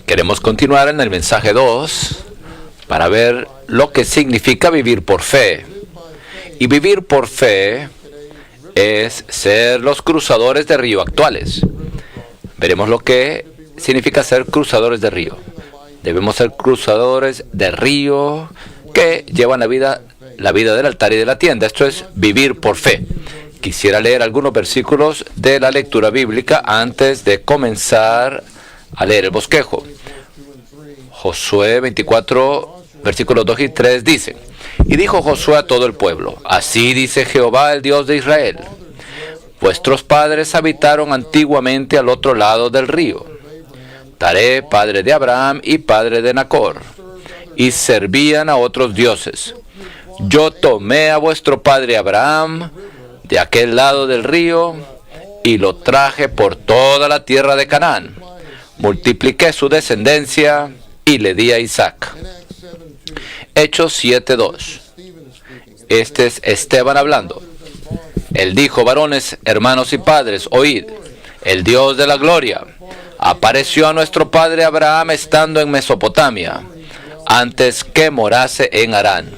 Queremos continuar en el mensaje 2 para ver lo que significa vivir por fe. Y vivir por fe es ser los cruzadores de río actuales. Veremos lo que significa ser cruzadores de río. Debemos ser cruzadores de río que llevan la vida del altar y de la tienda. Esto es vivir por fe. Quisiera leer algunos versículos de la lectura bíblica antes de comenzar a leer el bosquejo. Josué 24, versículos 2 y 3 dice: Y dijo Josué a todo el pueblo: Así dice Jehová, el Dios de Israel: Vuestros padres habitaron antiguamente al otro lado del río, Taré, padre de Abraham y padre de Nacor, y servían a otros dioses. Yo tomé a vuestro padre Abraham de aquel lado del río y lo traje por toda la tierra de Canaán. Multipliqué su descendencia y le di a Isaac. Hechos 7:2. Este es Esteban hablando. Él dijo: Varones, hermanos y padres, oíd. El Dios de la gloria apareció a nuestro padre Abraham estando en Mesopotamia, antes que morase en Harán.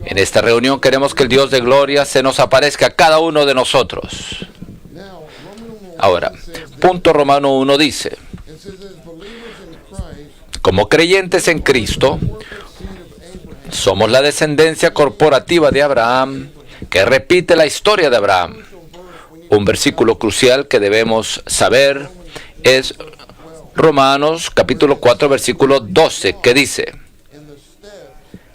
En esta reunión queremos que el Dios de gloria se nos aparezca a cada uno de nosotros. Ahora, punto Romano 1 dice: Como creyentes en Cristo, somos la descendencia corporativa de Abraham, que repite la historia de Abraham. Un versículo crucial que debemos saber es Romanos capítulo 4, versículo 12, que dice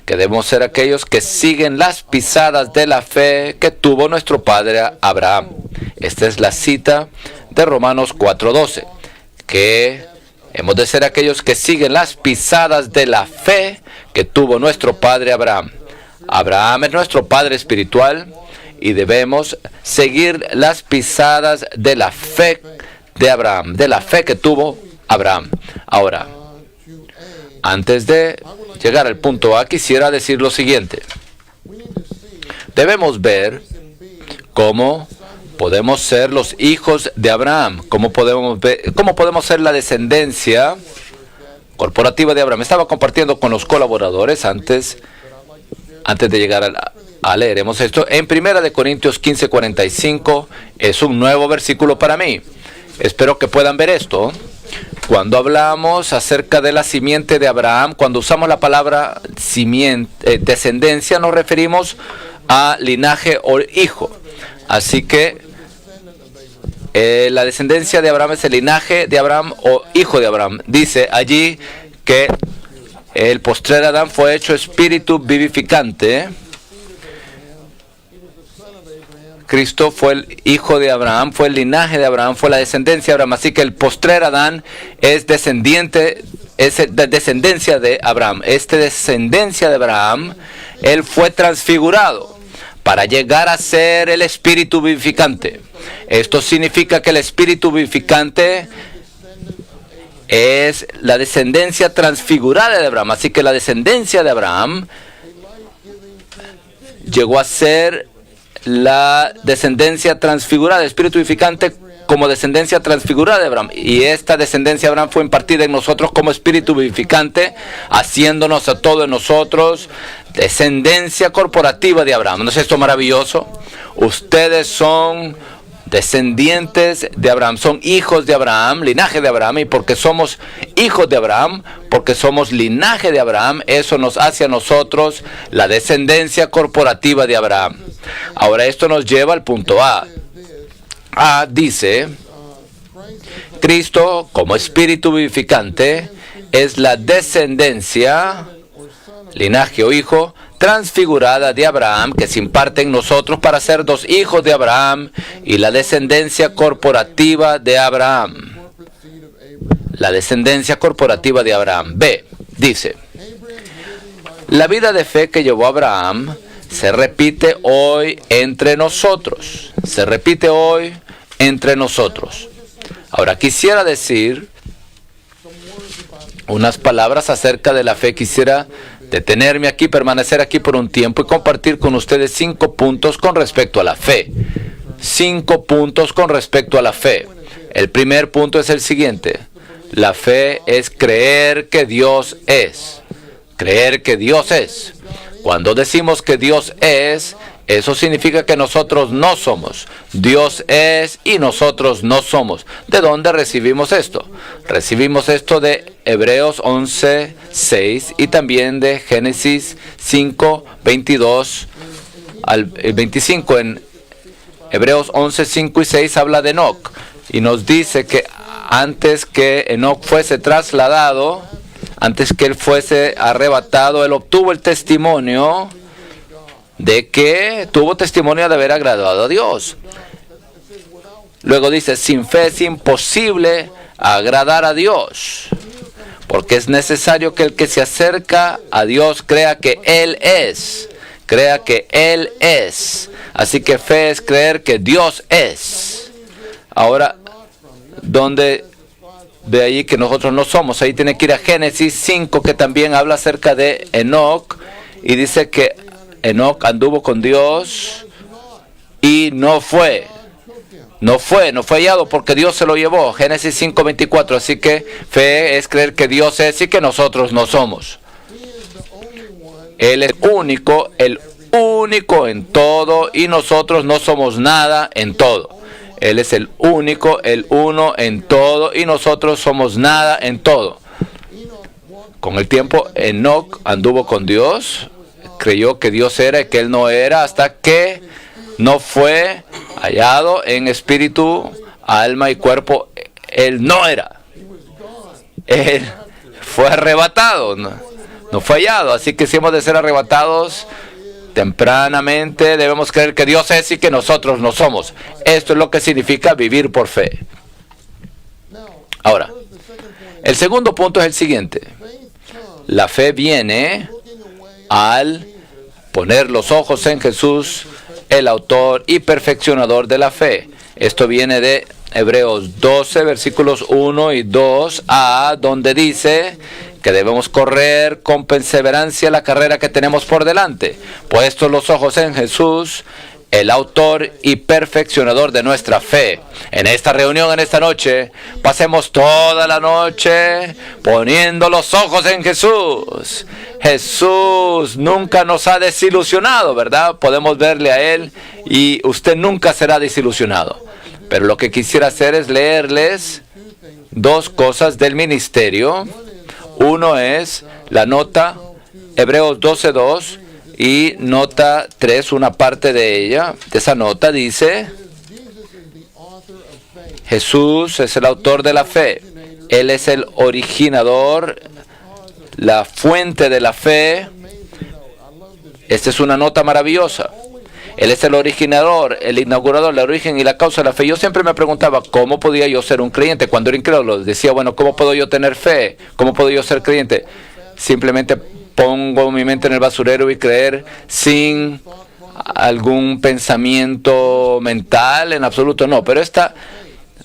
que debemos ser aquellos que siguen las pisadas de la fe que tuvo nuestro padre Abraham. Esta es la cita de Romanos 4:12, que hemos de ser aquellos que siguen las pisadas de la fe que tuvo nuestro padre Abraham. Abraham es nuestro padre espiritual y debemos seguir las pisadas de la fe de Abraham, de la fe que tuvo Abraham. Ahora, antes de llegar al punto A, quisiera decir lo siguiente. Debemos ver cómo podemos ser los hijos de Abraham, cómo podemos ser la descendencia corporativa de Abraham. Estaba compartiendo con los colaboradores antes de llegar a leeremos esto. En 1 Corintios 15:45 es un nuevo versículo para mí. Espero que puedan ver esto. Cuando hablamos acerca de la simiente de Abraham, cuando usamos la palabra simiente, descendencia, nos referimos a linaje o hijo. Así que la descendencia de Abraham es el linaje de Abraham o hijo de Abraham. Dice allí que el postrer Adán fue hecho espíritu vivificante. Cristo fue el hijo de Abraham, fue el linaje de Abraham, fue la descendencia de Abraham. Así que el postrer Adán es descendiente, es de descendencia de Abraham. Descendencia de Abraham, él fue transfigurado para llegar a ser el espíritu vivificante. Esto significa que el espíritu vivificante es la descendencia transfigurada de Abraham. Así que la descendencia de Abraham llegó a ser la descendencia transfigurada, el espíritu vivificante como descendencia transfigurada de Abraham. Y esta descendencia de Abraham fue impartida en nosotros como espíritu vivificante, haciéndonos a todos nosotros descendencia corporativa de Abraham. ¿No es esto maravilloso? Ustedes son descendientes de Abraham, son hijos de Abraham, linaje de Abraham, y porque somos hijos de Abraham, porque somos linaje de Abraham, eso nos hace a nosotros la descendencia corporativa de Abraham. Ahora esto nos lleva al punto A. A dice: Cristo como espíritu vivificante es la descendencia, linaje o hijo, transfigurada de Abraham, que se imparte en nosotros para ser dos hijos de Abraham y la descendencia corporativa de Abraham. La descendencia corporativa de Abraham. B, dice: la vida de fe que llevó Abraham se repite hoy entre nosotros. Se repite hoy entre nosotros. Ahora quisiera decir unas palabras acerca de la fe. Quisiera detenerme aquí, permanecer aquí por un tiempo y compartir con ustedes 5 puntos con respecto a la fe. 5 puntos con respecto a la fe. El primer punto es el siguiente: La fe es creer que Dios es. Creer que Dios es. Cuando decimos que Dios es, eso significa que nosotros no somos. Dios es y nosotros no somos. ¿De dónde recibimos esto? Recibimos esto de Hebreos 11:6 y también de Génesis 5:22 al 25. En Hebreos 11:5 y 6 habla de Enoc y nos dice que antes que Enoc fuese trasladado, antes que él fuese arrebatado, él obtuvo el testimonio de que tuvo testimonio de haber agradado a Dios. Luego dice, sin fe es imposible agradar a Dios, porque es necesario que el que se acerca a Dios crea que Él es. Crea que Él es. Así que fe es creer que Dios es. Ahora, ¿dónde de ahí que nosotros no somos? Ahí tiene que ir a Génesis 5, que también habla acerca de Enoc, y dice que Enoc anduvo con Dios y no fue hallado porque Dios se lo llevó. Génesis 5:24. Así que fe es creer que Dios es y que nosotros no somos. Él es el único en todo, y nosotros no somos nada en todo. Él es el único, el uno en todo, y nosotros somos nada en todo. Con el tiempo, Enoc anduvo con Dios, creyó que Dios era y que Él no era, hasta que no fue hallado en espíritu, alma y cuerpo. Él no era. Él fue arrebatado, no fue hallado. Así que si hemos de ser arrebatados tempranamente, debemos creer que Dios es y que nosotros no somos. Esto es lo que significa vivir por fe. Ahora, el segundo punto es el siguiente. La fe viene al poner los ojos en Jesús, el autor y perfeccionador de la fe. Esto viene de Hebreos 12, versículos 1 y 2a, donde dice que debemos correr con perseverancia la carrera que tenemos por delante, puestos los ojos en Jesús, el autor y perfeccionador de nuestra fe. En esta reunión, en esta noche, pasemos toda la noche poniendo los ojos en Jesús. Jesús nunca nos ha desilusionado, ¿verdad? Podemos verle a Él y usted nunca será desilusionado. Pero lo que quisiera hacer es leerles dos cosas del ministerio. Uno es la nota Hebreos 12:2 y nota 3, una parte de ella. De esa nota dice: Jesús es el autor de la fe. Él es el originador, la fuente de la fe. Esta es una nota maravillosa. Él es el originador, el inaugurador, el origen y la causa de la fe. Yo siempre me preguntaba, ¿cómo podía yo ser un creyente? Cuando era incrédulo, decía, bueno, ¿cómo puedo yo tener fe? ¿Cómo puedo yo ser creyente? Simplemente pongo mi mente en el basurero y creer sin algún pensamiento mental, en absoluto no. Pero esta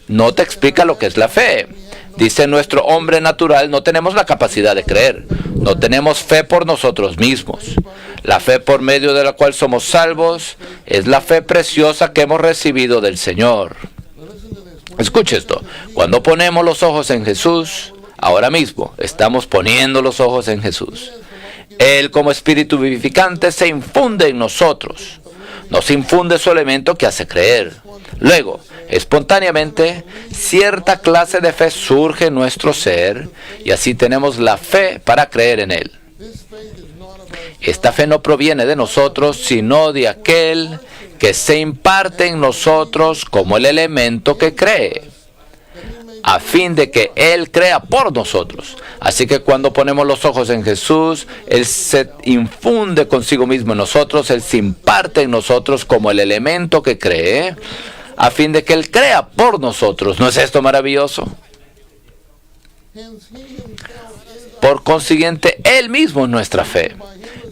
no te explica lo que es la fe. Dice, nuestro hombre natural no tenemos la capacidad de creer. No tenemos fe por nosotros mismos. La fe por medio de la cual somos salvos es la fe preciosa que hemos recibido del Señor. Escuche esto. Cuando ponemos los ojos en Jesús, ahora mismo estamos poniendo los ojos en Jesús. Él, como espíritu vivificante, se infunde en nosotros. Nos infunde su elemento que hace creer. Luego, espontáneamente, cierta clase de fe surge en nuestro ser y así tenemos la fe para creer en Él. Esta fe no proviene de nosotros, sino de aquel que se imparte en nosotros como el elemento que cree, a fin de que Él crea por nosotros. Así que cuando ponemos los ojos en Jesús, Él se infunde consigo mismo en nosotros, Él se imparte en nosotros como el elemento que cree, a fin de que Él crea por nosotros. ¿No es esto maravilloso? Por consiguiente, Él mismo es nuestra fe.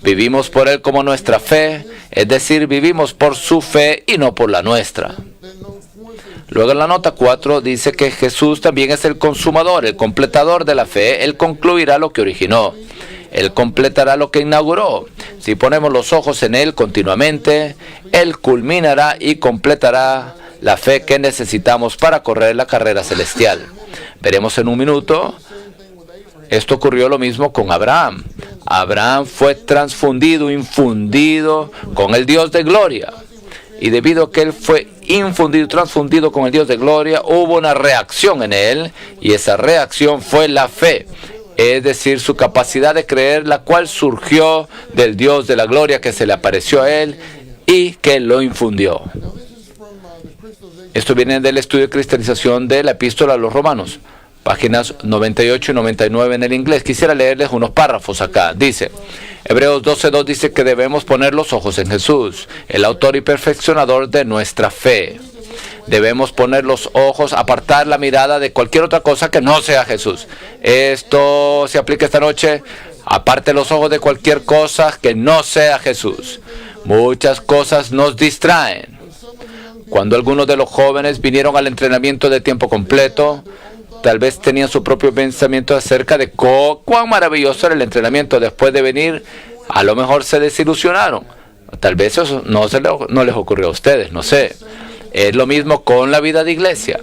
Vivimos por Él como nuestra fe, es decir, vivimos por su fe y no por la nuestra. Luego en la nota 4 dice que Jesús también es el consumador, el completador de la fe. Él concluirá lo que originó. Él completará lo que inauguró. Si ponemos los ojos en Él continuamente, Él culminará y completará la fe que necesitamos para correr la carrera celestial. Veremos en un minuto. Esto ocurrió lo mismo con Abraham. Abraham fue transfundido, infundido con el Dios de gloria. Y debido a que él fue infundido, transfundido con el Dios de gloria, hubo una reacción en él, y esa reacción fue la fe. Es decir, su capacidad de creer, la cual surgió del Dios de la gloria que se le apareció a él y que lo infundió. Esto viene del estudio de cristalización de la epístola a los romanos, páginas 98 y 99 en el inglés. Quisiera leerles unos párrafos acá. Dice, Hebreos 12:2 dice que debemos poner los ojos en Jesús, el autor y perfeccionador de nuestra fe. Debemos poner los ojos, apartar la mirada de cualquier otra cosa que no sea Jesús. Esto se aplica esta noche. Aparte los ojos de cualquier cosa que no sea Jesús. Muchas cosas nos distraen. Cuando algunos de los jóvenes vinieron al entrenamiento de tiempo completo, tal vez tenían su propio pensamiento acerca de cuán maravilloso era el entrenamiento. Después de venir, a lo mejor se desilusionaron. Tal vez eso no les ocurrió a ustedes, no sé. Es lo mismo con la vida de iglesia.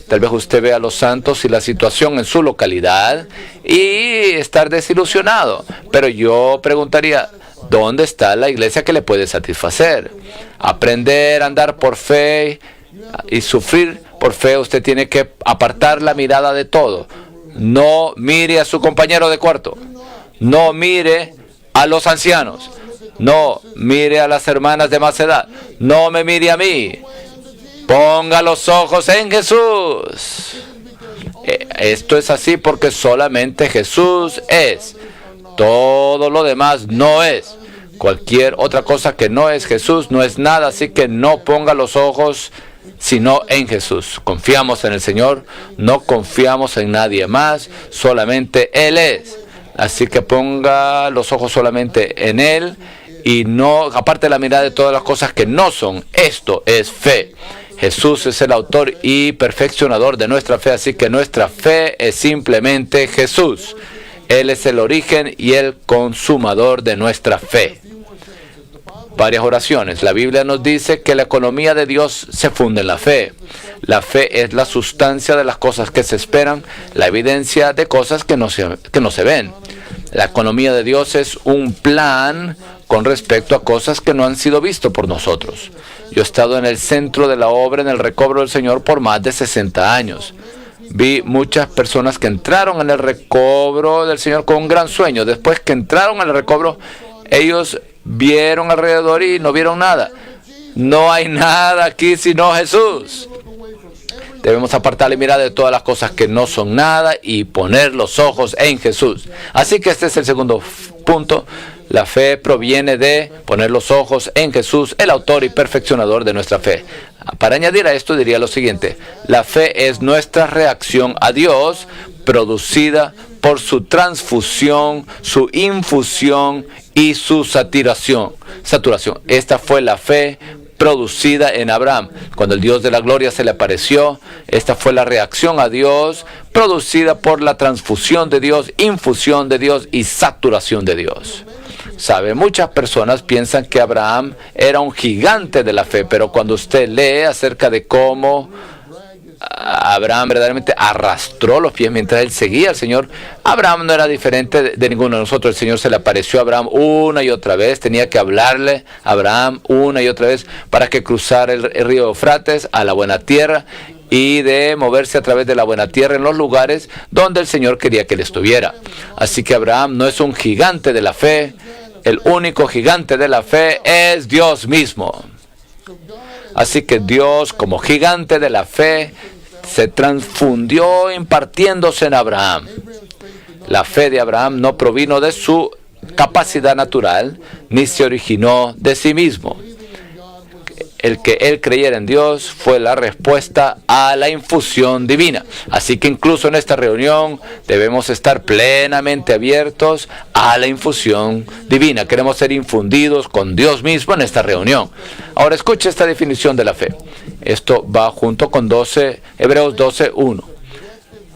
Tal vez usted vea a los santos y la situación en su localidad y estar desilusionado. Pero yo preguntaría, ¿dónde está la iglesia que le puede satisfacer? Aprender a andar por fe y sufrir por fe, usted tiene que apartar la mirada de todo. No mire a su compañero de cuarto. No mire a los ancianos. No mire a las hermanas de más edad. No me mire a mí. Ponga los ojos en Jesús. Esto es así porque solamente Jesús es. Todo lo demás no es. Cualquier otra cosa que no es Jesús no es nada, así que no ponga los ojos sino en Jesús. Confiamos en el Señor, no confiamos en nadie más, solamente Él es. Así que ponga los ojos solamente en Él y no aparte la mirada de todas las cosas que no son. Esto es fe. Jesús es el autor y perfeccionador de nuestra fe, así que nuestra fe es simplemente Jesús. Él es el origen y el consumador de nuestra fe. Varias oraciones. La Biblia nos dice que la economía de Dios se funde en la fe. La fe es la sustancia de las cosas que se esperan, la evidencia de cosas que no se ven. La economía de Dios es un plan con respecto a cosas que no han sido vistas por nosotros. Yo he estado en el centro de la obra, en el recobro del Señor, por más de 60 años. Vi muchas personas que entraron en el recobro del Señor con un gran sueño. Después que entraron en el recobro, ellos vieron alrededor y no vieron nada. No hay nada aquí sino Jesús. Debemos apartar la mirada de todas las cosas que no son nada y poner los ojos en Jesús. Así que este es el segundo punto. La fe proviene de poner los ojos en Jesús, el autor y perfeccionador de nuestra fe. Para añadir a esto diría lo siguiente: la fe es nuestra reacción a Dios, producida por su transfusión, su infusión y su saturación. Esta fue la fe producida en Abraham. Cuando el Dios de la gloria se le apareció, esta fue la reacción a Dios, producida por la transfusión de Dios, infusión de Dios y saturación de Dios. ¿Sabe? Muchas personas piensan que Abraham era un gigante de la fe, pero cuando usted lee acerca de cómo Abraham verdaderamente arrastró los pies mientras él seguía al Señor, Abraham no era diferente de ninguno de nosotros. El Señor se le apareció a Abraham una y otra vez, tenía que hablarle a Abraham una y otra vez para que cruzara el río Eufrates a la buena tierra y de moverse a través de la buena tierra en los lugares donde el Señor quería que él estuviera. Así que Abraham no es un gigante de la fe. El único gigante de la fe es Dios mismo. Así que Dios, como gigante de la fe, se transfundió impartiéndose en Abraham. La fe de Abraham no provino de su capacidad natural, ni se originó de sí mismo. El que él creyera en Dios fue la respuesta a la infusión divina. Así que incluso en esta reunión debemos estar plenamente abiertos a la infusión divina. Queremos ser infundidos con Dios mismo en esta reunión. Ahora escuche esta definición de la fe. Esto va junto con Hebreos 12:1.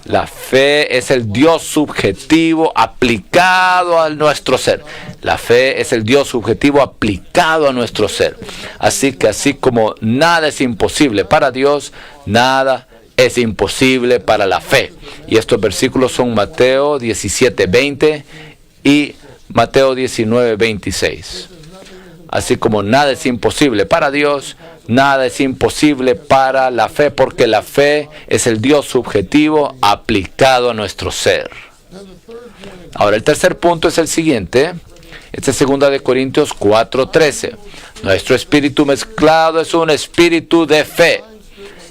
La fe es el Dios subjetivo aplicado a nuestro ser. La fe es el Dios subjetivo aplicado a nuestro ser. Así que así como nada es imposible para Dios, nada es imposible para la fe. Y estos versículos son Mateo 17:20 y Mateo 19:26. Así como nada es imposible para Dios, nada es imposible para la fe, porque la fe es el Dios subjetivo aplicado a nuestro ser. Ahora, el tercer punto es el siguiente. Este es 2 Corintios 4:13. Nuestro espíritu mezclado es un espíritu de fe.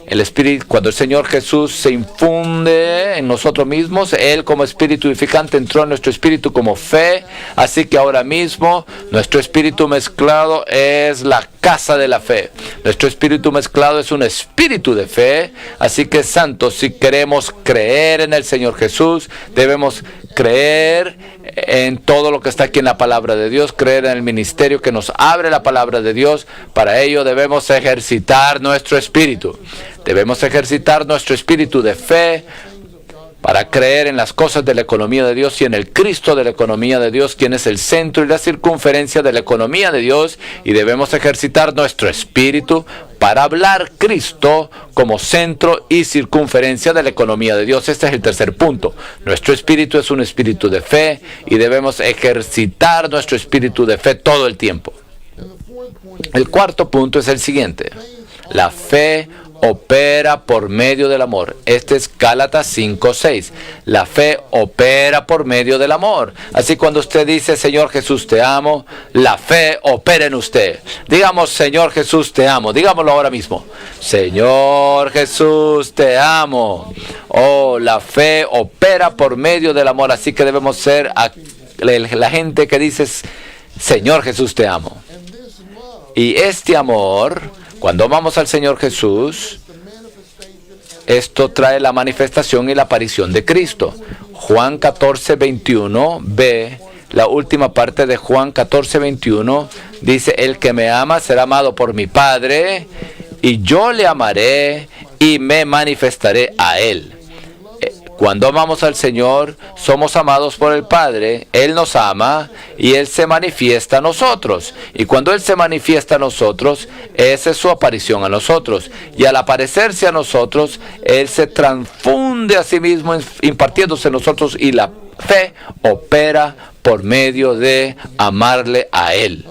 El espíritu, cuando el Señor Jesús se infunde en nosotros mismos, Él como espíritu vivificante entró en nuestro espíritu como fe. Así que ahora mismo nuestro espíritu mezclado es la casa de la fe. Nuestro espíritu mezclado es un espíritu de fe. Así que, santos, si queremos creer en el Señor Jesús, debemos creer en todo lo que está aquí en la palabra de Dios, creer en el ministerio que nos abre la palabra de Dios. Para ello debemos ejercitar nuestro espíritu. Debemos ejercitar nuestro espíritu de fe para creer en las cosas de la economía de Dios y en el Cristo de la economía de Dios, quien es el centro y la circunferencia de la economía de Dios. Y debemos ejercitar nuestro espíritu para hablar Cristo como centro y circunferencia de la economía de Dios. Este es el tercer punto. Nuestro espíritu es un espíritu de fe y debemos ejercitar nuestro espíritu de fe todo el tiempo. El cuarto punto es el siguiente. La fe opera por medio del amor. Este es Gálatas 5:6. La fe opera por medio del amor. Así cuando usted dice, Señor Jesús, te amo, la fe opera en usted. Digamos, Señor Jesús, te amo. Digámoslo ahora mismo. Señor Jesús, te amo. Oh, la fe opera por medio del amor. Así que debemos ser la gente que dice, Señor Jesús, te amo. Y este amor, cuando vamos al Señor Jesús, esto trae la manifestación y la aparición de Cristo. Juan 14:21, ve la última parte de Juan 14:21, dice, el que me ama será amado por mi Padre, y yo le amaré y me manifestaré a él. Cuando amamos al Señor, somos amados por el Padre. Él nos ama y Él se manifiesta a nosotros. Y cuando Él se manifiesta a nosotros, esa es su aparición a nosotros. Y al aparecerse a nosotros, Él se transfunde a sí mismo, impartiéndose en nosotros. Y la fe opera por medio de amarle a Él.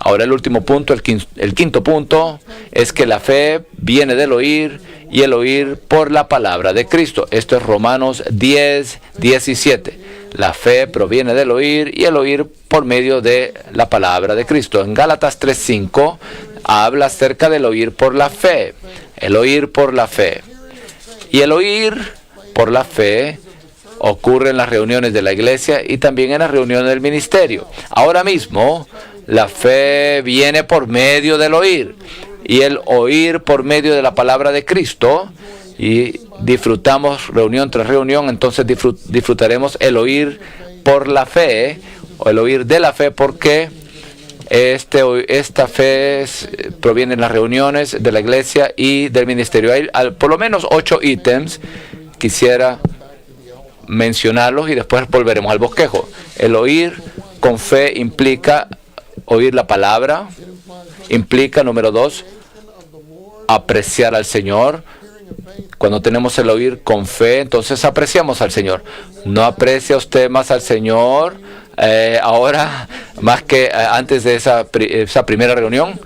Ahora el último punto, el quinto punto, es que la fe viene del oír y el oír por la palabra de Cristo. Esto es Romanos 10:17. La fe proviene del oír y el oír por medio de la palabra de Cristo. En Gálatas 3:5 habla acerca del oír por la fe. El oír por la fe. Y el oír por la fe ocurre en las reuniones de la iglesia y también en las reuniones del ministerio. Ahora mismo, la fe viene por medio del oír y el oír por medio de la palabra de Cristo, y disfrutamos reunión tras reunión. Entonces disfrutaremos el oír por la fe o el oír de la fe, porque esta fe proviene de las reuniones de la iglesia y del ministerio. Hay por lo menos 8 ítems. Quisiera mencionarlos y después volveremos al bosquejo. El oír con fe implica oír la palabra, implica, número 2, apreciar al Señor. Cuando tenemos el oír con fe, entonces apreciamos al Señor. ¿No aprecia usted más al Señor ahora más que antes de esa primera reunión?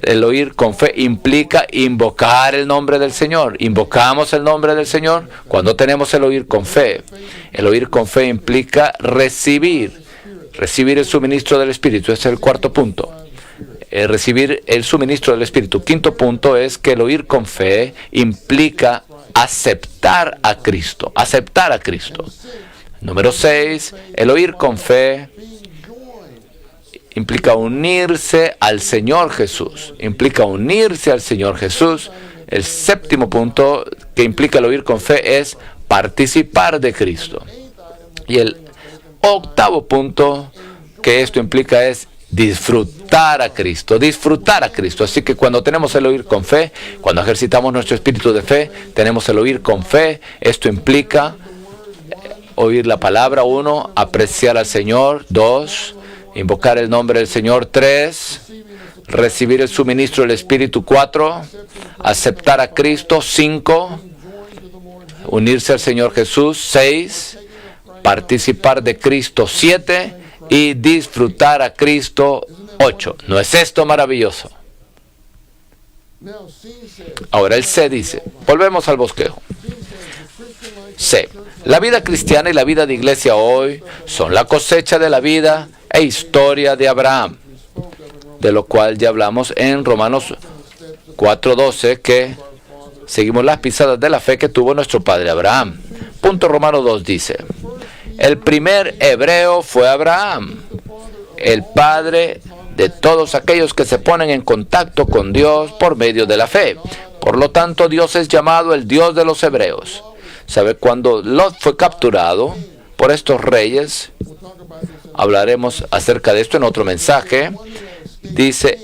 El oír con fe implica invocar el nombre del Señor. Invocamos el nombre del Señor cuando tenemos el oír con fe. El oír con fe implica recibir el suministro del Espíritu. Ese es el cuarto punto. Recibir el suministro del Espíritu. Quinto punto es que el oír con fe implica aceptar a Cristo. Aceptar a Cristo. Número 6, el oír con fe implica unirse al Señor Jesús. Implica unirse al Señor Jesús. El séptimo punto que implica el oír con fe es participar de Cristo. Y el octavo punto que esto implica es disfrutar a Cristo, disfrutar a Cristo. Así que cuando tenemos el oír con fe, cuando ejercitamos nuestro espíritu de fe, tenemos el oír con fe. Esto implica oír la palabra, 1, apreciar al Señor, 2, invocar el nombre del Señor, 3, recibir el suministro del Espíritu, 4, aceptar a Cristo, 5, unirse al Señor Jesús. 6, participar de Cristo. 7, y disfrutar a Cristo. 8. ¿No es esto maravilloso? Ahora el C dice, volvemos al bosquejo. C. La vida cristiana y la vida de iglesia hoy son la cosecha de la vida e historia de Abraham, de lo cual ya hablamos en Romanos 4:12, que seguimos las pisadas de la fe que tuvo nuestro padre Abraham. Punto Romanos 2 dice, el primer hebreo fue Abraham, el padre de todos aquellos que se ponen en contacto con Dios por medio de la fe. Por lo tanto, Dios es llamado el Dios de los hebreos. ¿Sabe? Cuando Lot fue capturado por estos reyes, hablaremos acerca de esto en otro mensaje, dice,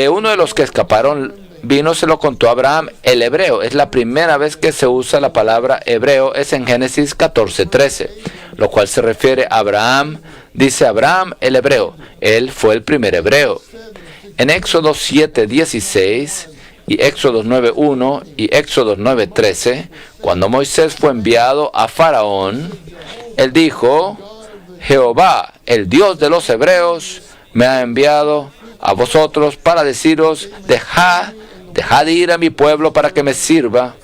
uno de los que escaparon vino, se lo contó a Abraham, el hebreo. Es la primera vez que se usa la palabra hebreo, es en Génesis 14:13, lo cual se refiere a Abraham. Dice Abraham el hebreo, él fue el primer hebreo. En Éxodo 7:16 y Éxodo 9:1 y Éxodo 9:13, cuando Moisés fue enviado a Faraón, él dijo, Jehová, el Dios de los hebreos, me ha enviado a vosotros para deciros, dejad ir a mi pueblo para que me sirva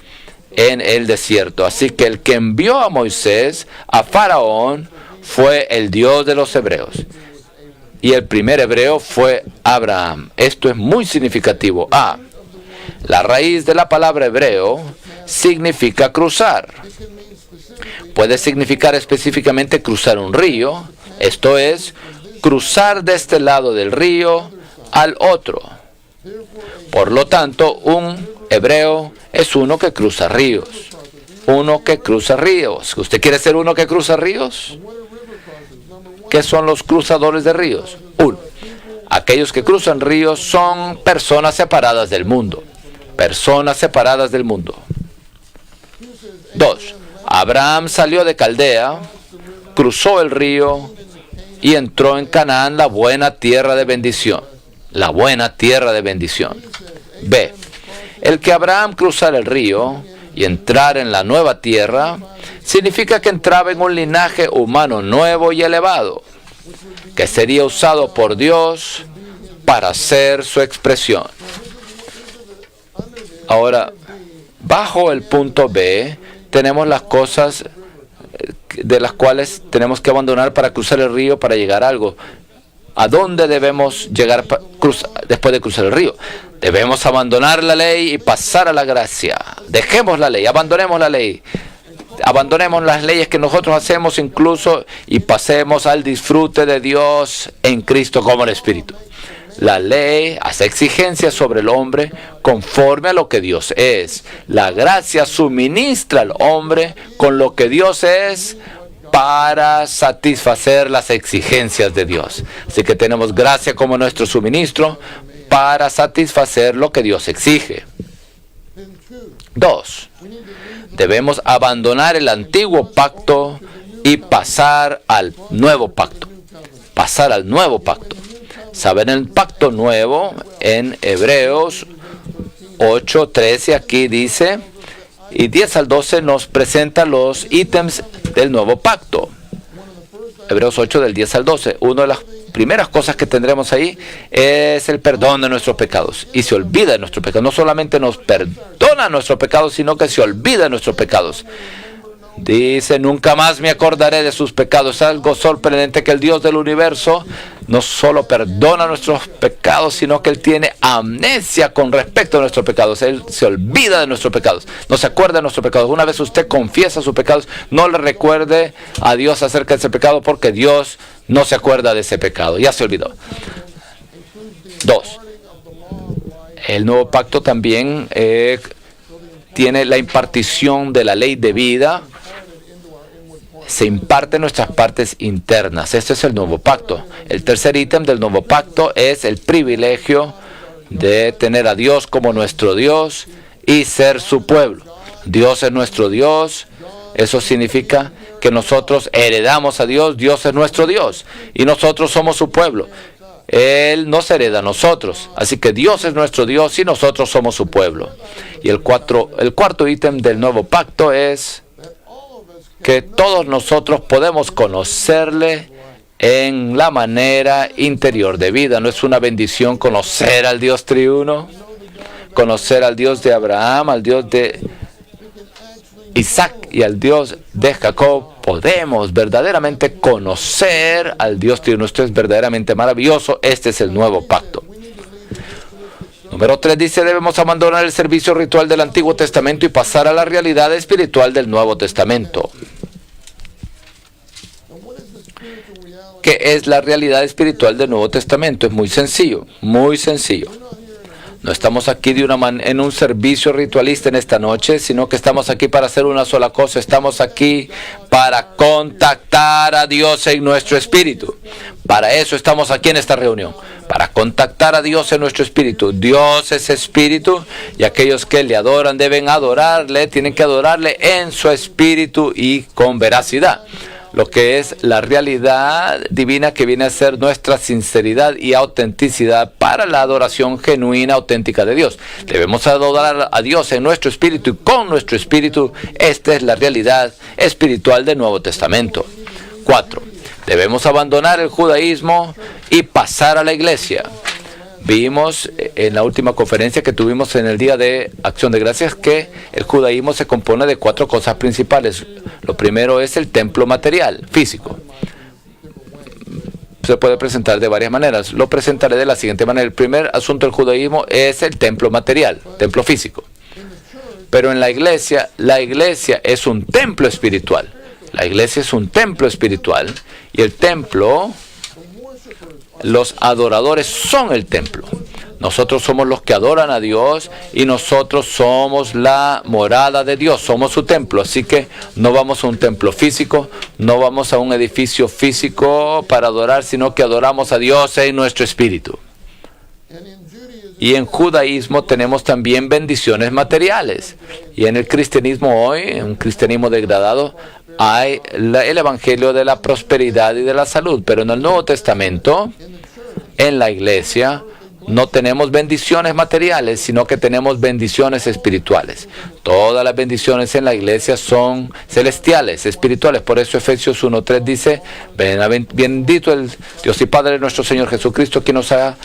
en el desierto. Así que el que envió a Moisés a Faraón fue el Dios de los hebreos. Y el primer hebreo fue Abraham. Esto es muy significativo. A. La raíz de la palabra hebreo significa cruzar. Puede significar específicamente cruzar un río. Esto es, cruzar de este lado del río al otro. Por lo tanto, un hebreo es uno que cruza ríos. Uno que cruza ríos. ¿Usted quiere ser uno que cruza ríos? ¿Qué son los cruzadores de ríos? 1. Aquellos que cruzan ríos son personas separadas del mundo. Personas separadas del mundo. 2. Abraham salió de Caldea, cruzó el río y entró en Canaán, la buena tierra de bendición. La buena tierra de bendición. B. El que Abraham cruzara el río y entrar en la nueva tierra significa que entraba en un linaje humano nuevo y elevado, que sería usado por Dios para hacer su expresión. Ahora, bajo el punto B, tenemos las cosas de las cuales tenemos que abandonar para cruzar el río, para llegar a algo. ¿A dónde debemos llegar después de cruzar el río? Debemos abandonar la ley y pasar a la gracia. Dejemos la ley, abandonemos la ley. Abandonemos las leyes que nosotros hacemos incluso y pasemos al disfrute de Dios en Cristo como el Espíritu. La ley hace exigencias sobre el hombre conforme a lo que Dios es. La gracia suministra al hombre con lo que Dios es para satisfacer las exigencias de Dios. Así que tenemos gracia como nuestro suministro para satisfacer lo que Dios exige. 2. Debemos abandonar el antiguo pacto y pasar al nuevo pacto. Pasar al nuevo pacto. ¿Saben el pacto nuevo? En Hebreos 8:13 aquí dice, y 10 al 12 nos presenta los ítems del nuevo pacto. Hebreos 8 del 10 al 12. Una de las primeras cosas que tendremos ahí es el perdón de nuestros pecados. Y se olvida de nuestros pecados. No solamente nos perdona nuestros pecados, sino que se olvida de nuestros pecados. Dice, nunca más me acordaré de sus pecados. Es algo sorprendente que el Dios del universo no solo perdona nuestros pecados, sino que Él tiene amnesia con respecto a nuestros pecados. Él se olvida de nuestros pecados, no se acuerda de nuestros pecados. Una vez usted confiesa sus pecados, no le recuerde a Dios acerca de ese pecado, porque Dios no se acuerda de ese pecado, ya se olvidó. 2. El nuevo pacto también tiene la impartición de la ley de vida. Se imparte en nuestras partes internas. Este es el nuevo pacto. El tercer ítem del nuevo pacto es el privilegio de tener a Dios como nuestro Dios y ser su pueblo. Dios es nuestro Dios. Eso significa que nosotros heredamos a Dios. Dios es nuestro Dios y nosotros somos su pueblo. Él nos hereda a nosotros. Así que Dios es nuestro Dios y nosotros somos su pueblo. Y el cuarto ítem del nuevo pacto es que todos nosotros podemos conocerle en la manera interior de vida. ¿No es una bendición conocer al Dios triuno? Conocer al Dios de Abraham, al Dios de Isaac y al Dios de Jacob. Podemos verdaderamente conocer al Dios triuno. Esto es verdaderamente maravilloso. Este es el nuevo pacto. Número 3 dice, debemos abandonar el servicio ritual del Antiguo Testamento y pasar a la realidad espiritual del Nuevo Testamento. ¿Qué es la realidad espiritual del Nuevo Testamento? Es muy sencillo, muy sencillo. No estamos aquí en un servicio ritualista en esta noche, sino que estamos aquí para hacer una sola cosa. Estamos aquí para contactar a Dios en nuestro espíritu. Para eso estamos aquí en esta reunión, para contactar a Dios en nuestro espíritu. Dios es espíritu y aquellos que le adoran deben adorarle, tienen que adorarle en su espíritu y con veracidad. Lo que es la realidad divina que viene a ser nuestra sinceridad y autenticidad para la adoración genuina, auténtica de Dios. Debemos adorar a Dios en nuestro espíritu y con nuestro espíritu. Esta es la realidad espiritual del Nuevo Testamento. 4. Debemos abandonar el judaísmo y pasar a la iglesia. Vimos en la última conferencia que tuvimos en el Día de Acción de Gracias que el judaísmo se compone de 4 cosas principales. Lo primero es el templo material, físico. Se puede presentar de varias maneras. Lo presentaré de la siguiente manera. El primer asunto del judaísmo es el templo material, templo físico. Pero en la iglesia es un templo espiritual. La iglesia es un templo espiritual y el templo, los adoradores son el templo. Nosotros somos los que adoran a Dios y nosotros somos la morada de Dios, somos su templo. Así que no vamos a un templo físico, no vamos a un edificio físico para adorar, sino que adoramos a Dios en nuestro espíritu. Y en judaísmo tenemos también bendiciones materiales. Y en el cristianismo hoy, en un cristianismo degradado, hay el evangelio de la prosperidad y de la salud. Pero en el Nuevo Testamento, en la iglesia, no tenemos bendiciones materiales, sino que tenemos bendiciones espirituales. Todas las bendiciones en la iglesia son celestiales, espirituales. Por eso Efesios 1:3 dice, bendito el Dios y Padre de nuestro Señor Jesucristo, quien nos ha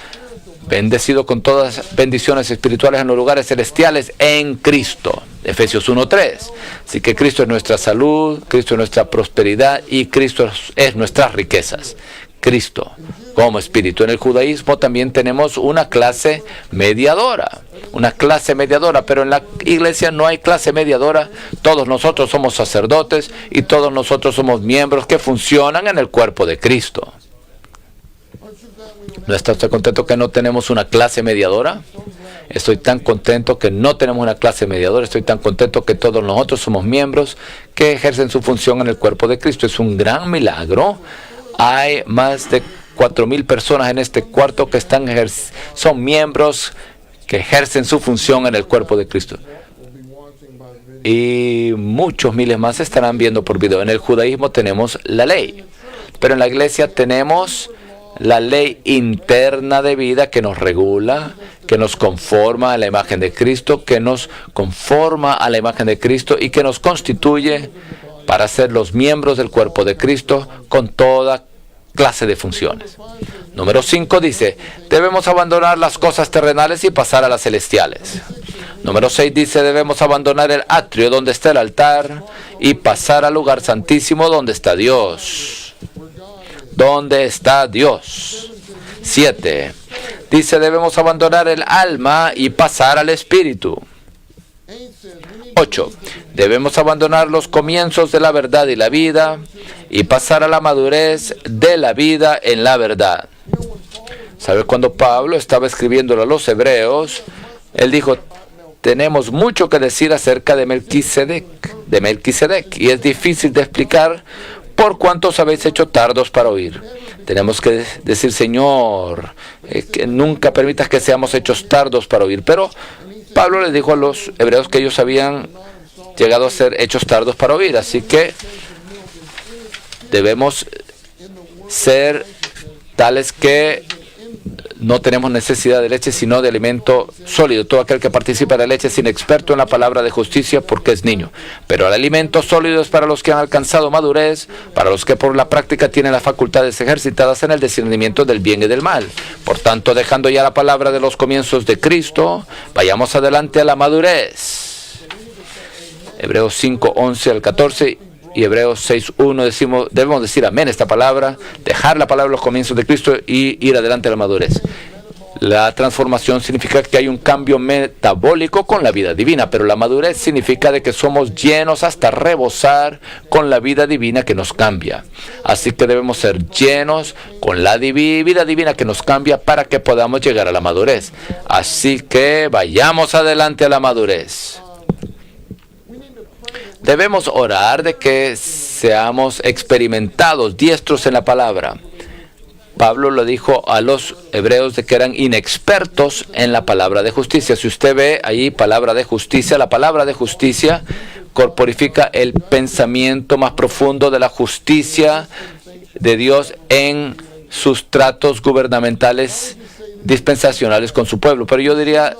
bendecido con todas las bendiciones espirituales en los lugares celestiales en Cristo. Efesios 1:3. Así que Cristo es nuestra salud, Cristo es nuestra prosperidad y Cristo es nuestras riquezas. Cristo como espíritu. En el judaísmo también tenemos una clase mediadora, pero en la iglesia no hay clase mediadora. Todos nosotros somos sacerdotes y todos nosotros somos miembros que funcionan en el cuerpo de Cristo. ¿No está usted contento que no tenemos una clase mediadora? Estoy tan contento que no tenemos una clase mediadora. Estoy tan contento que todos nosotros somos miembros que ejercen su función en el cuerpo de Cristo. Es un gran milagro. Hay más de 4,000 personas en este cuarto que son miembros que ejercen su función en el cuerpo de Cristo. Y muchos miles más estarán viendo por video. En el judaísmo tenemos la ley, pero en la iglesia tenemos la ley interna de vida que nos regula, que nos conforma a la imagen de Cristo, que nos conforma a la imagen de Cristo y que nos constituye para ser los miembros del cuerpo de Cristo con toda clase de funciones. Número 5 dice, debemos abandonar las cosas terrenales y pasar a las celestiales. Número 6 dice, debemos abandonar el atrio donde está el altar y pasar al lugar santísimo donde está Dios. ¿Dónde está Dios? 7 dice, debemos abandonar el alma y pasar al espíritu. 8. Debemos abandonar los comienzos de la verdad y la vida y pasar a la madurez de la vida en la verdad. ¿Sabe? Cuando Pablo estaba escribiéndolo a los hebreos, él dijo, tenemos mucho que decir acerca de Melquisedec, y es difícil de explicar por cuánto os habéis hecho tardos para oír. Tenemos que decir, Señor, que nunca permitas que seamos hechos tardos para oír. Pero Pablo les dijo a los hebreos que ellos habían llegado a ser hechos tardos para oír. Así que debemos ser tales que no tenemos necesidad de leche, sino de alimento sólido. Todo aquel que participa de la leche es inexperto en la palabra de justicia porque es niño. Pero el alimento sólido es para los que han alcanzado madurez, para los que por la práctica tienen las facultades ejercitadas en el discernimiento del bien y del mal. Por tanto, dejando ya la palabra de los comienzos de Cristo, vayamos adelante a la madurez. Hebreos 5, 11 al 14 y Hebreos 6:1 debemos decir amén a esta palabra, dejar la palabra de los comienzos de Cristo y ir adelante a la madurez. La transformación significa que hay un cambio metabólico con la vida divina, pero la madurez significa de que somos llenos hasta rebosar con la vida divina que nos cambia. Así que debemos ser llenos con la vida divina que nos cambia para que podamos llegar a la madurez. Así que vayamos adelante a la madurez. Debemos orar de que seamos experimentados, diestros en la palabra. Pablo lo dijo a los hebreos de que eran inexpertos en la palabra de justicia. Si usted ve ahí palabra de justicia, la palabra de justicia corporifica el pensamiento más profundo de la justicia de Dios en sus tratos gubernamentales dispensacionales con su pueblo. Pero yo diría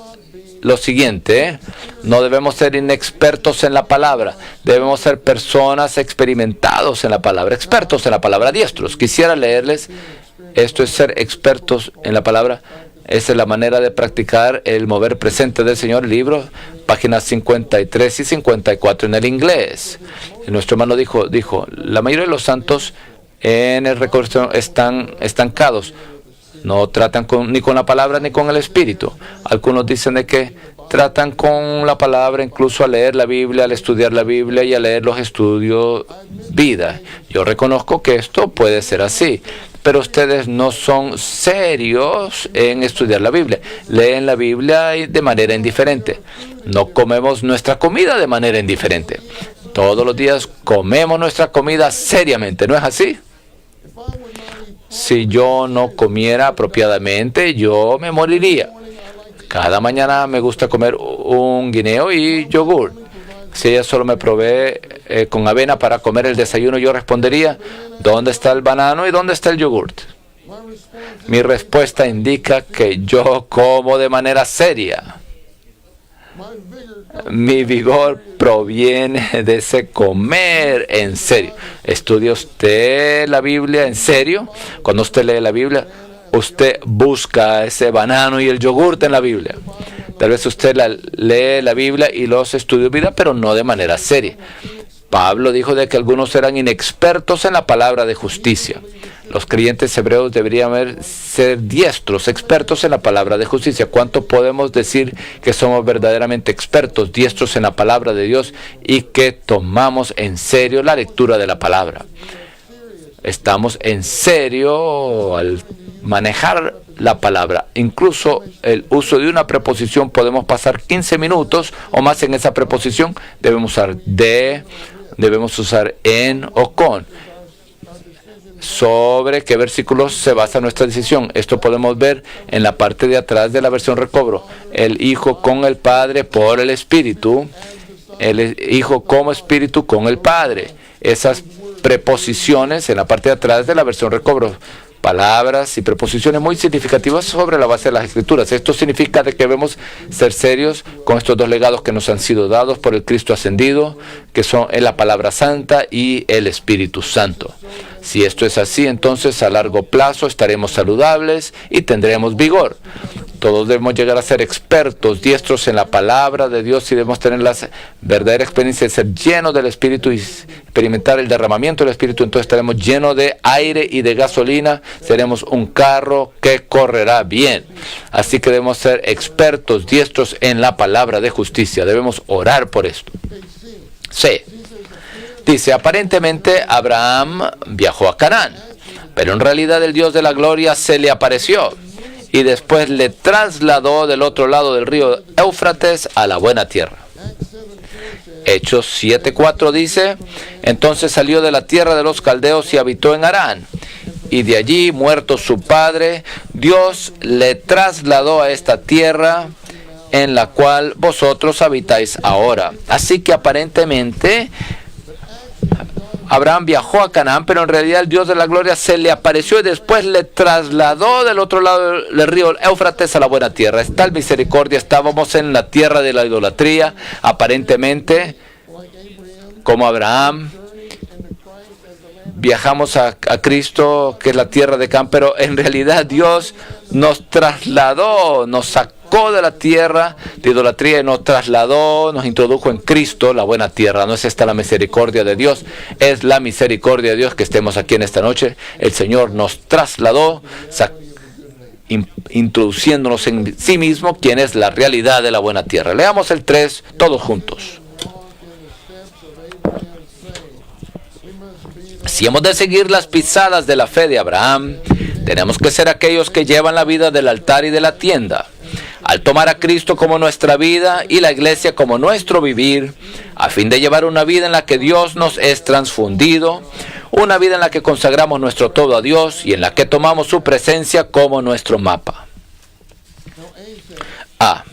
lo siguiente, no debemos ser inexpertos en la palabra, debemos ser personas experimentados en la palabra, expertos en la palabra, diestros. Quisiera leerles, esto es ser expertos en la palabra, esa es la manera de practicar el mover presente del Señor, libro, páginas 53 y 54 en el inglés. Y nuestro hermano dijo, la mayoría de los santos en el recorrido están estancados. No tratan ni con la palabra ni con el espíritu. Algunos dicen de que tratan con la palabra incluso al leer la Biblia, al estudiar la Biblia y a leer los estudios vida. Yo reconozco que esto puede ser así, pero ustedes no son serios en estudiar la Biblia. Leen la Biblia de manera indiferente. No comemos nuestra comida de manera indiferente. Todos los días comemos nuestra comida seriamente, ¿no es así? Si yo no comiera apropiadamente, yo me moriría. Cada mañana me gusta comer un guineo y yogur. Si ella solo me provee con avena para comer el desayuno, yo respondería, ¿dónde está el banano y dónde está el yogurt? Mi respuesta indica que yo como de manera seria. Mi vigor proviene de ese comer en serio. ¿Estudia usted la Biblia en serio? Cuando usted lee la Biblia, usted busca ese banano y el yogurt en la Biblia. Tal vez usted lee la Biblia y los estudios de vida, pero no de manera seria. Pablo dijo de que algunos eran inexpertos en la palabra de justicia. Los creyentes hebreos deberían ser diestros, expertos en la palabra de justicia. ¿Cuánto podemos decir que somos verdaderamente expertos, diestros en la palabra de Dios y que tomamos en serio la lectura de la palabra? Estamos en serio al manejar la palabra. Incluso el uso de una preposición, podemos pasar 15 minutos o más en esa preposición. Debemos usar de, debemos usar en o con. Sobre qué versículos se basa nuestra decisión. Esto podemos ver en la parte de atrás de la versión recobro. El Hijo con el Padre por el Espíritu. El Hijo como Espíritu con el Padre. Esas preposiciones en la parte de atrás de la versión recobro. Palabras y preposiciones muy significativas sobre la base de las Escrituras. Esto significa de que debemos ser serios con estos dos legados que nos han sido dados por el Cristo ascendido, que son la palabra santa y el Espíritu Santo. Si esto es así, entonces a largo plazo estaremos saludables y tendremos vigor. Todos debemos llegar a ser expertos, diestros en la palabra de Dios y debemos tener la verdadera experiencia de ser llenos del Espíritu y experimentar el derramamiento del Espíritu. Entonces estaremos llenos de aire y de gasolina. Seremos un carro que correrá bien. Así que debemos ser expertos, diestros en la palabra de justicia. Debemos orar por esto. Sí. Dice, aparentemente Abraham viajó a Canaán, pero en realidad el Dios de la gloria se le apareció y después le trasladó del otro lado del río Éufrates a la buena tierra. Hechos 7:4 dice, entonces salió de la tierra de los caldeos y habitó en Harán, y de allí, muerto su padre, Dios le trasladó a esta tierra en la cual vosotros habitáis ahora. Así que aparentemente Abraham viajó a Canaán, pero en realidad el Dios de la gloria se le apareció y después le trasladó del otro lado del río Éufrates a la buena tierra. Es tal misericordia, estábamos en la tierra de la idolatría, aparentemente, como Abraham. Viajamos a Cristo, que es la tierra de Canaán, pero en realidad Dios nos trasladó, nos sacó de la tierra de idolatría y nos trasladó, nos introdujo en Cristo, la buena tierra. No es esta la misericordia de Dios, es la misericordia de Dios que estemos aquí en esta noche. El Señor nos trasladó, introduciéndonos en sí mismo, quien es la realidad de la buena tierra. Leamos el 3 todos juntos. Si hemos de seguir las pisadas de la fe de Abraham, tenemos que ser aquellos que llevan la vida del altar y de la tienda. Al tomar a Cristo como nuestra vida y la iglesia como nuestro vivir, a fin de llevar una vida en la que Dios nos es transfundido, una vida en la que consagramos nuestro todo a Dios y en la que tomamos su presencia como nuestro mapa. A.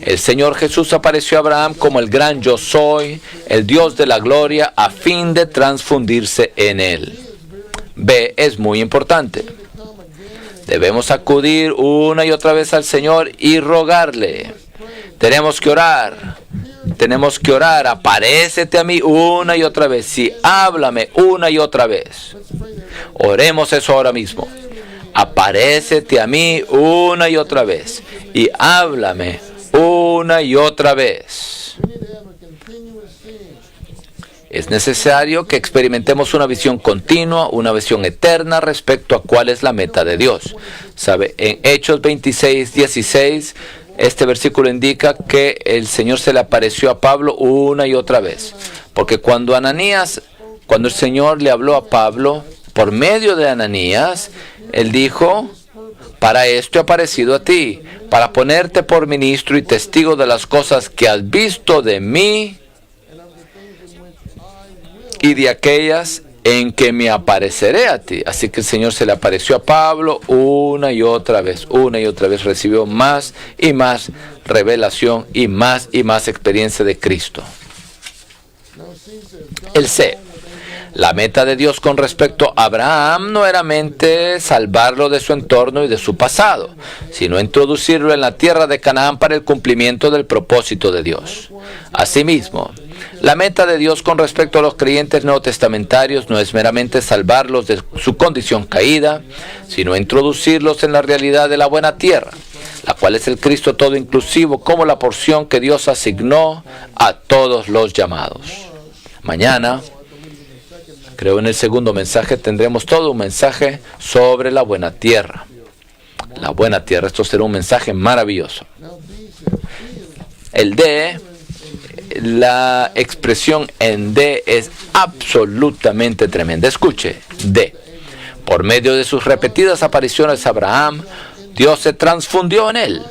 El Señor Jesús apareció a Abraham como el gran yo soy, el Dios de la gloria, a fin de transfundirse en él. B. Es muy importante. Debemos acudir una y otra vez al Señor y rogarle. Tenemos que orar. Aparécete a mí una y otra vez. Sí, háblame una y otra vez. Oremos eso ahora mismo. Aparécete a mí una y otra vez. Y háblame una y otra vez. Es necesario que experimentemos una visión continua, una visión eterna respecto a cuál es la meta de Dios. ¿Sabe? En Hechos 26:16, este versículo indica que el Señor se le apareció a Pablo una y otra vez. Porque cuando el Señor le habló a Pablo, por medio de Ananías, Él dijo: para esto he aparecido a ti, para ponerte por ministro y testigo de las cosas que has visto de mí y de aquellas en que me apareceré a ti. Así que el Señor se le apareció a Pablo una y otra vez, recibió más y más revelación y más experiencia de Cristo. El C. La meta de Dios con respecto a Abraham no era mente salvarlo de su entorno y de su pasado, sino introducirlo en la tierra de Canaán para el cumplimiento del propósito de Dios. Asimismo, la meta de Dios con respecto a los creyentes neotestamentarios no es meramente salvarlos de su condición caída, sino introducirlos en la realidad de la buena tierra, la cual es el Cristo todo inclusivo como la porción que Dios asignó a todos los llamados. Mañana, creo en el segundo mensaje, tendremos todo un mensaje sobre la buena tierra. La buena tierra, esto será un mensaje maravilloso. El D, la expresión en D es absolutamente tremenda. Escuche, D. Por medio de sus repetidas apariciones a Abraham, Dios se transfundió en él,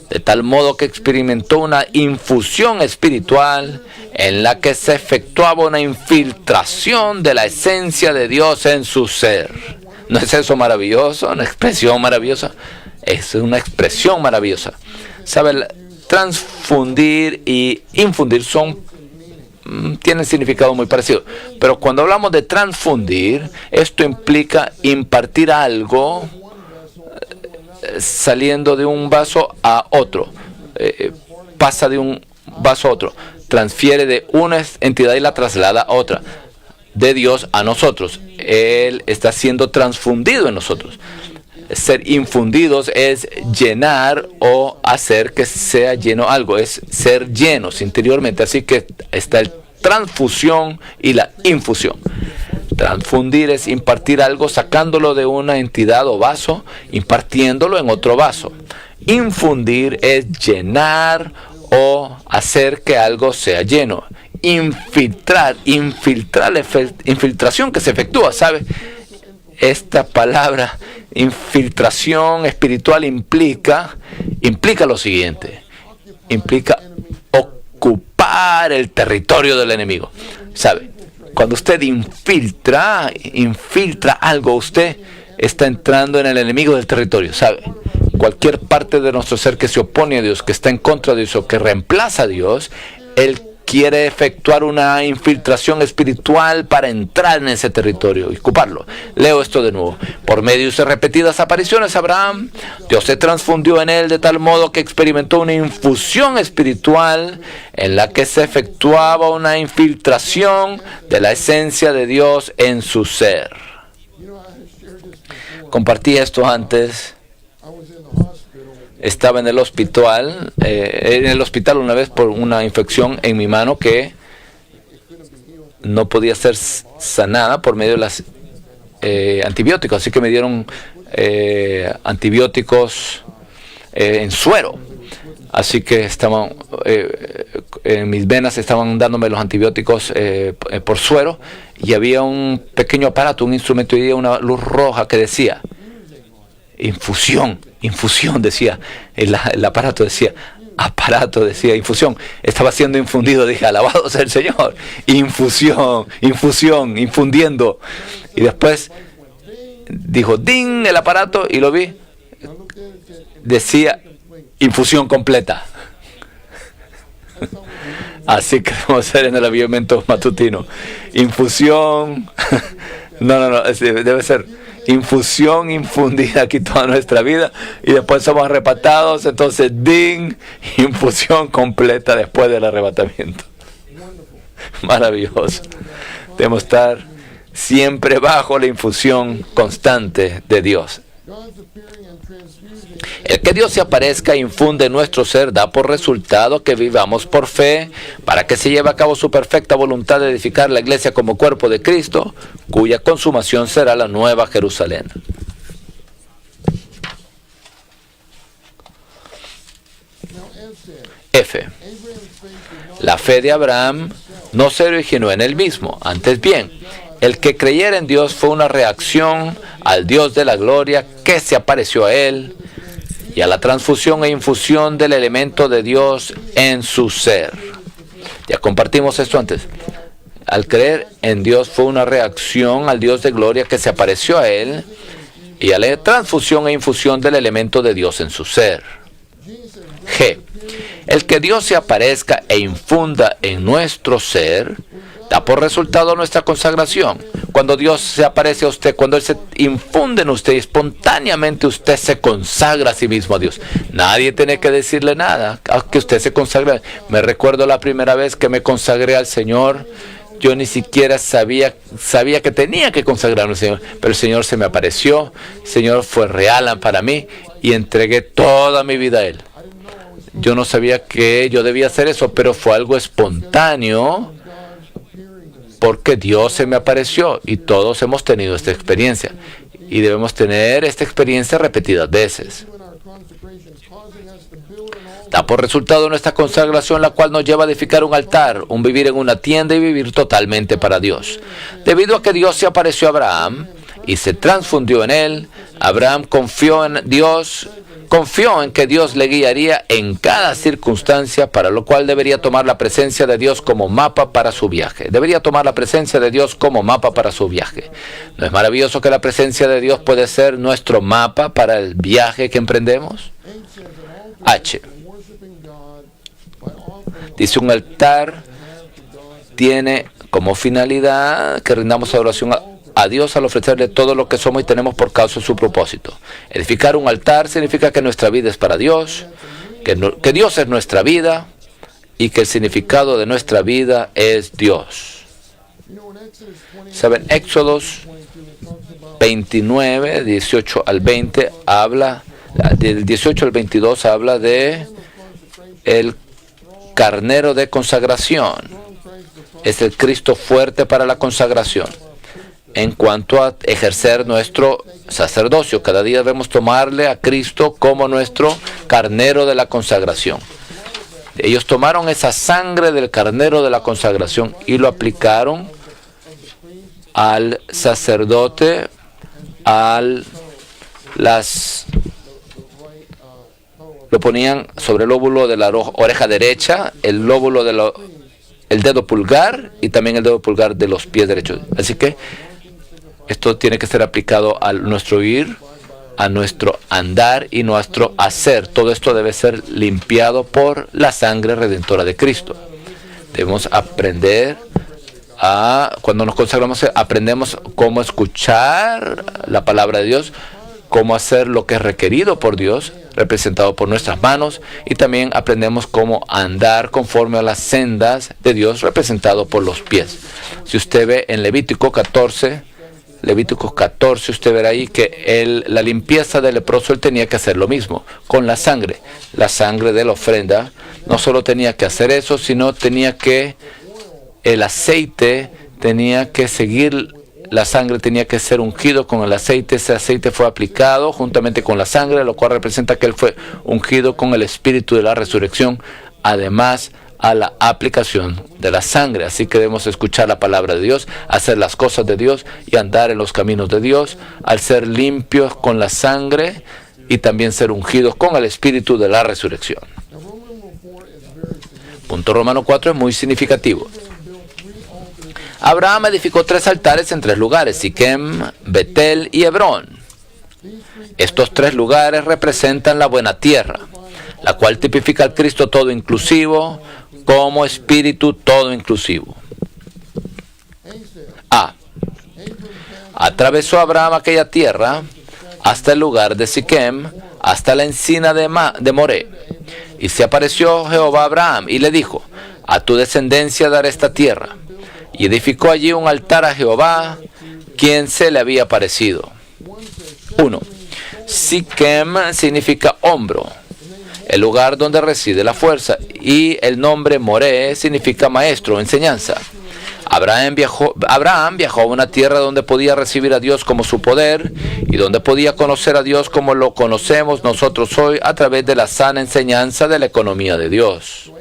de tal modo que experimentó una infusión espiritual en la que se efectuaba una infiltración de la esencia de Dios en su ser. ¿No es eso maravilloso? ¿Una expresión maravillosa? Es una expresión maravillosa. ¿Sabe? Transfundir y infundir tienen significado muy parecido. Pero cuando hablamos de transfundir, esto implica impartir algo saliendo de un vaso a otro. Pasa de un vaso a otro. Transfiere de una entidad y la traslada a otra. De Dios a nosotros. Él está siendo transfundido en nosotros. Ser infundidos es llenar o hacer que sea lleno algo. Es ser llenos interiormente. Así que está el transfusión y la infusión. Transfundir es impartir algo sacándolo de una entidad o vaso, impartiéndolo en otro vaso. Infundir es llenar o hacer que algo sea lleno. Infiltrar la infiltración que se efectúa, ¿sabe? Esta palabra infiltración espiritual implica lo siguiente. Implica ocupar el territorio del enemigo, ¿sabe? Cuando usted infiltra algo, usted está entrando en el enemigo del territorio, ¿sabe? Cualquier parte de nuestro ser que se opone a Dios, que está en contra de Dios o que reemplaza a Dios, el quiere efectuar una infiltración espiritual para entrar en ese territorio y ocuparlo. Leo esto de nuevo. Por medio de repetidas apariciones a Abraham, Dios se transfundió en él de tal modo que experimentó una infusión espiritual en la que se efectuaba una infiltración de la esencia de Dios en su ser. Compartí esto antes. Estaba en el hospital una vez por una infección en mi mano que no podía ser sanada por medio de los antibióticos. Así que me dieron antibióticos en suero. Así que estaban en mis venas estaban dándome los antibióticos por suero, y había un pequeño aparato, un instrumento, y una luz roja que decía infusión, decía. El aparato decía infusión. Estaba siendo infundido. Dije, alabado sea el Señor. Infusión, infundiendo. Y después dijo, ding, el aparato, y lo vi. Decía, infusión completa. Así queremos hacer en el avivamiento matutino. Infusión. No, debe ser infusión infundida aquí toda nuestra vida, y después somos arrebatados. Entonces, ding, infusión completa después del arrebatamiento. Maravilloso. Debemos estar siempre bajo la infusión constante de Dios. El que Dios se aparezca e infunde en nuestro ser da por resultado que vivamos por fe, para que se lleve a cabo su perfecta voluntad de edificar la iglesia como cuerpo de Cristo, cuya consumación será la nueva Jerusalén. F. La fe de Abraham no se originó en él mismo, antes bien, el que creyera en Dios fue una reacción al Dios de la gloria que se apareció a él, y a la transfusión e infusión del elemento de Dios en su ser. Ya compartimos esto antes. Al creer en Dios fue una reacción al Dios de gloria que se apareció a él, y a la transfusión e infusión del elemento de Dios en su ser. G. El que Dios se aparezca e infunda en nuestro ser da por resultado nuestra consagración. Cuando Dios se aparece a usted, cuando Él se infunde en usted, espontáneamente usted se consagra a sí mismo a Dios. Nadie tiene que decirle nada, que usted se consagra. Me recuerdo la primera vez que me consagré al Señor. Yo ni siquiera sabía que tenía que consagrarme al Señor, pero el Señor se me apareció. El Señor fue real para mí y entregué toda mi vida a Él. Yo no sabía que yo debía hacer eso, pero fue algo espontáneo, porque Dios se me apareció, y todos hemos tenido esta experiencia, y debemos tener esta experiencia repetidas veces. Da por resultado nuestra consagración, la cual nos lleva a edificar un altar, un vivir en una tienda y vivir totalmente para Dios. Debido a que Dios se apareció a Abraham y se transfundió en él, Abraham confió en que Dios le guiaría en cada circunstancia, para lo cual debería tomar la presencia de Dios como mapa para su viaje. ¿No es maravilloso que la presencia de Dios puede ser nuestro mapa para el viaje que emprendemos? H. Dice, un altar tiene como finalidad que rindamos adoración a Dios al ofrecerle todo lo que somos y tenemos por causa de su propósito. Edificar un altar significa que nuestra vida es para Dios, que Dios es nuestra vida, y que el significado de nuestra vida es Dios. ¿Saben? Éxodos 29, 18 al 20, del 18 al 22 habla de el carnero de consagración. Es el Cristo fuerte para la consagración. En cuanto a ejercer nuestro sacerdocio, cada día debemos tomarle a Cristo como nuestro carnero de la consagración. Ellos tomaron esa sangre del carnero de la consagración y lo aplicaron al sacerdote, lo ponían sobre el lóbulo de la oreja derecha, el lóbulo el dedo pulgar, y también el dedo pulgar de los pies derechos. Así que esto tiene que ser aplicado a nuestro ir, a nuestro andar y nuestro hacer. Todo esto debe ser limpiado por la sangre redentora de Cristo. Debemos aprender cuando nos consagramos, aprendemos cómo escuchar la palabra de Dios, cómo hacer lo que es requerido por Dios, representado por nuestras manos, y también aprendemos cómo andar conforme a las sendas de Dios, representado por los pies. Si usted ve en Levítico 14, usted verá ahí que la limpieza del leproso, él tenía que hacer lo mismo con la sangre de la ofrenda. No solo tenía que hacer eso, sino el aceite tenía que seguir. La sangre tenía que ser ungido con el aceite. Ese aceite fue aplicado juntamente con la sangre, lo cual representa que él fue ungido con el espíritu de la resurrección, además a la aplicación de la sangre. Así que debemos escuchar la palabra de Dios, hacer las cosas de Dios y andar en los caminos de Dios, al ser limpios con la sangre y también ser ungidos con el espíritu de la resurrección. Punto Romano 4 es muy significativo. Abraham edificó 3 altares en 3 lugares: Siquem, Betel y Hebrón. Estos 3 lugares representan la buena tierra, la cual tipifica al Cristo todo inclusivo como espíritu todo inclusivo. Atravesó Abraham aquella tierra hasta el lugar de Siquem, hasta la encina de Moré. Y se apareció Jehová a Abraham y le dijo: a tu descendencia daré esta tierra. Y edificó allí un altar a Jehová, quien se le había aparecido. 1. Siquem significa hombro, el lugar donde reside la fuerza, y el nombre Moré significa maestro o enseñanza. Abraham viajó a una tierra donde podía recibir a Dios como su poder y donde podía conocer a Dios como lo conocemos nosotros hoy, a través de la sana enseñanza de la economía de Dios.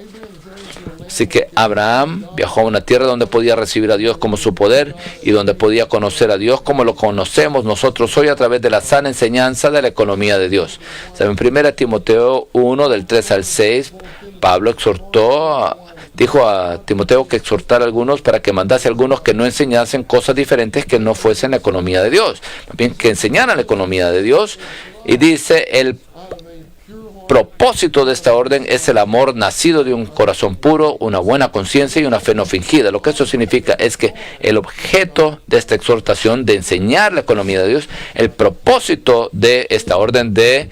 Así que Abraham viajó a una tierra donde podía recibir a Dios como su poder y donde podía conocer a Dios como lo conocemos nosotros hoy, a través de la sana enseñanza de la economía de Dios. En 1 Timoteo 1, del 3 al 6, Pablo dijo a Timoteo que exhortara a algunos para que mandase a algunos que no enseñasen cosas diferentes que no fuesen la economía de Dios, también que enseñaran la economía de Dios. Y dice: el propósito de esta orden es el amor nacido de un corazón puro, una buena conciencia y una fe no fingida. Lo que eso significa es que el objeto de esta exhortación de enseñar la economía de Dios, el propósito de esta orden de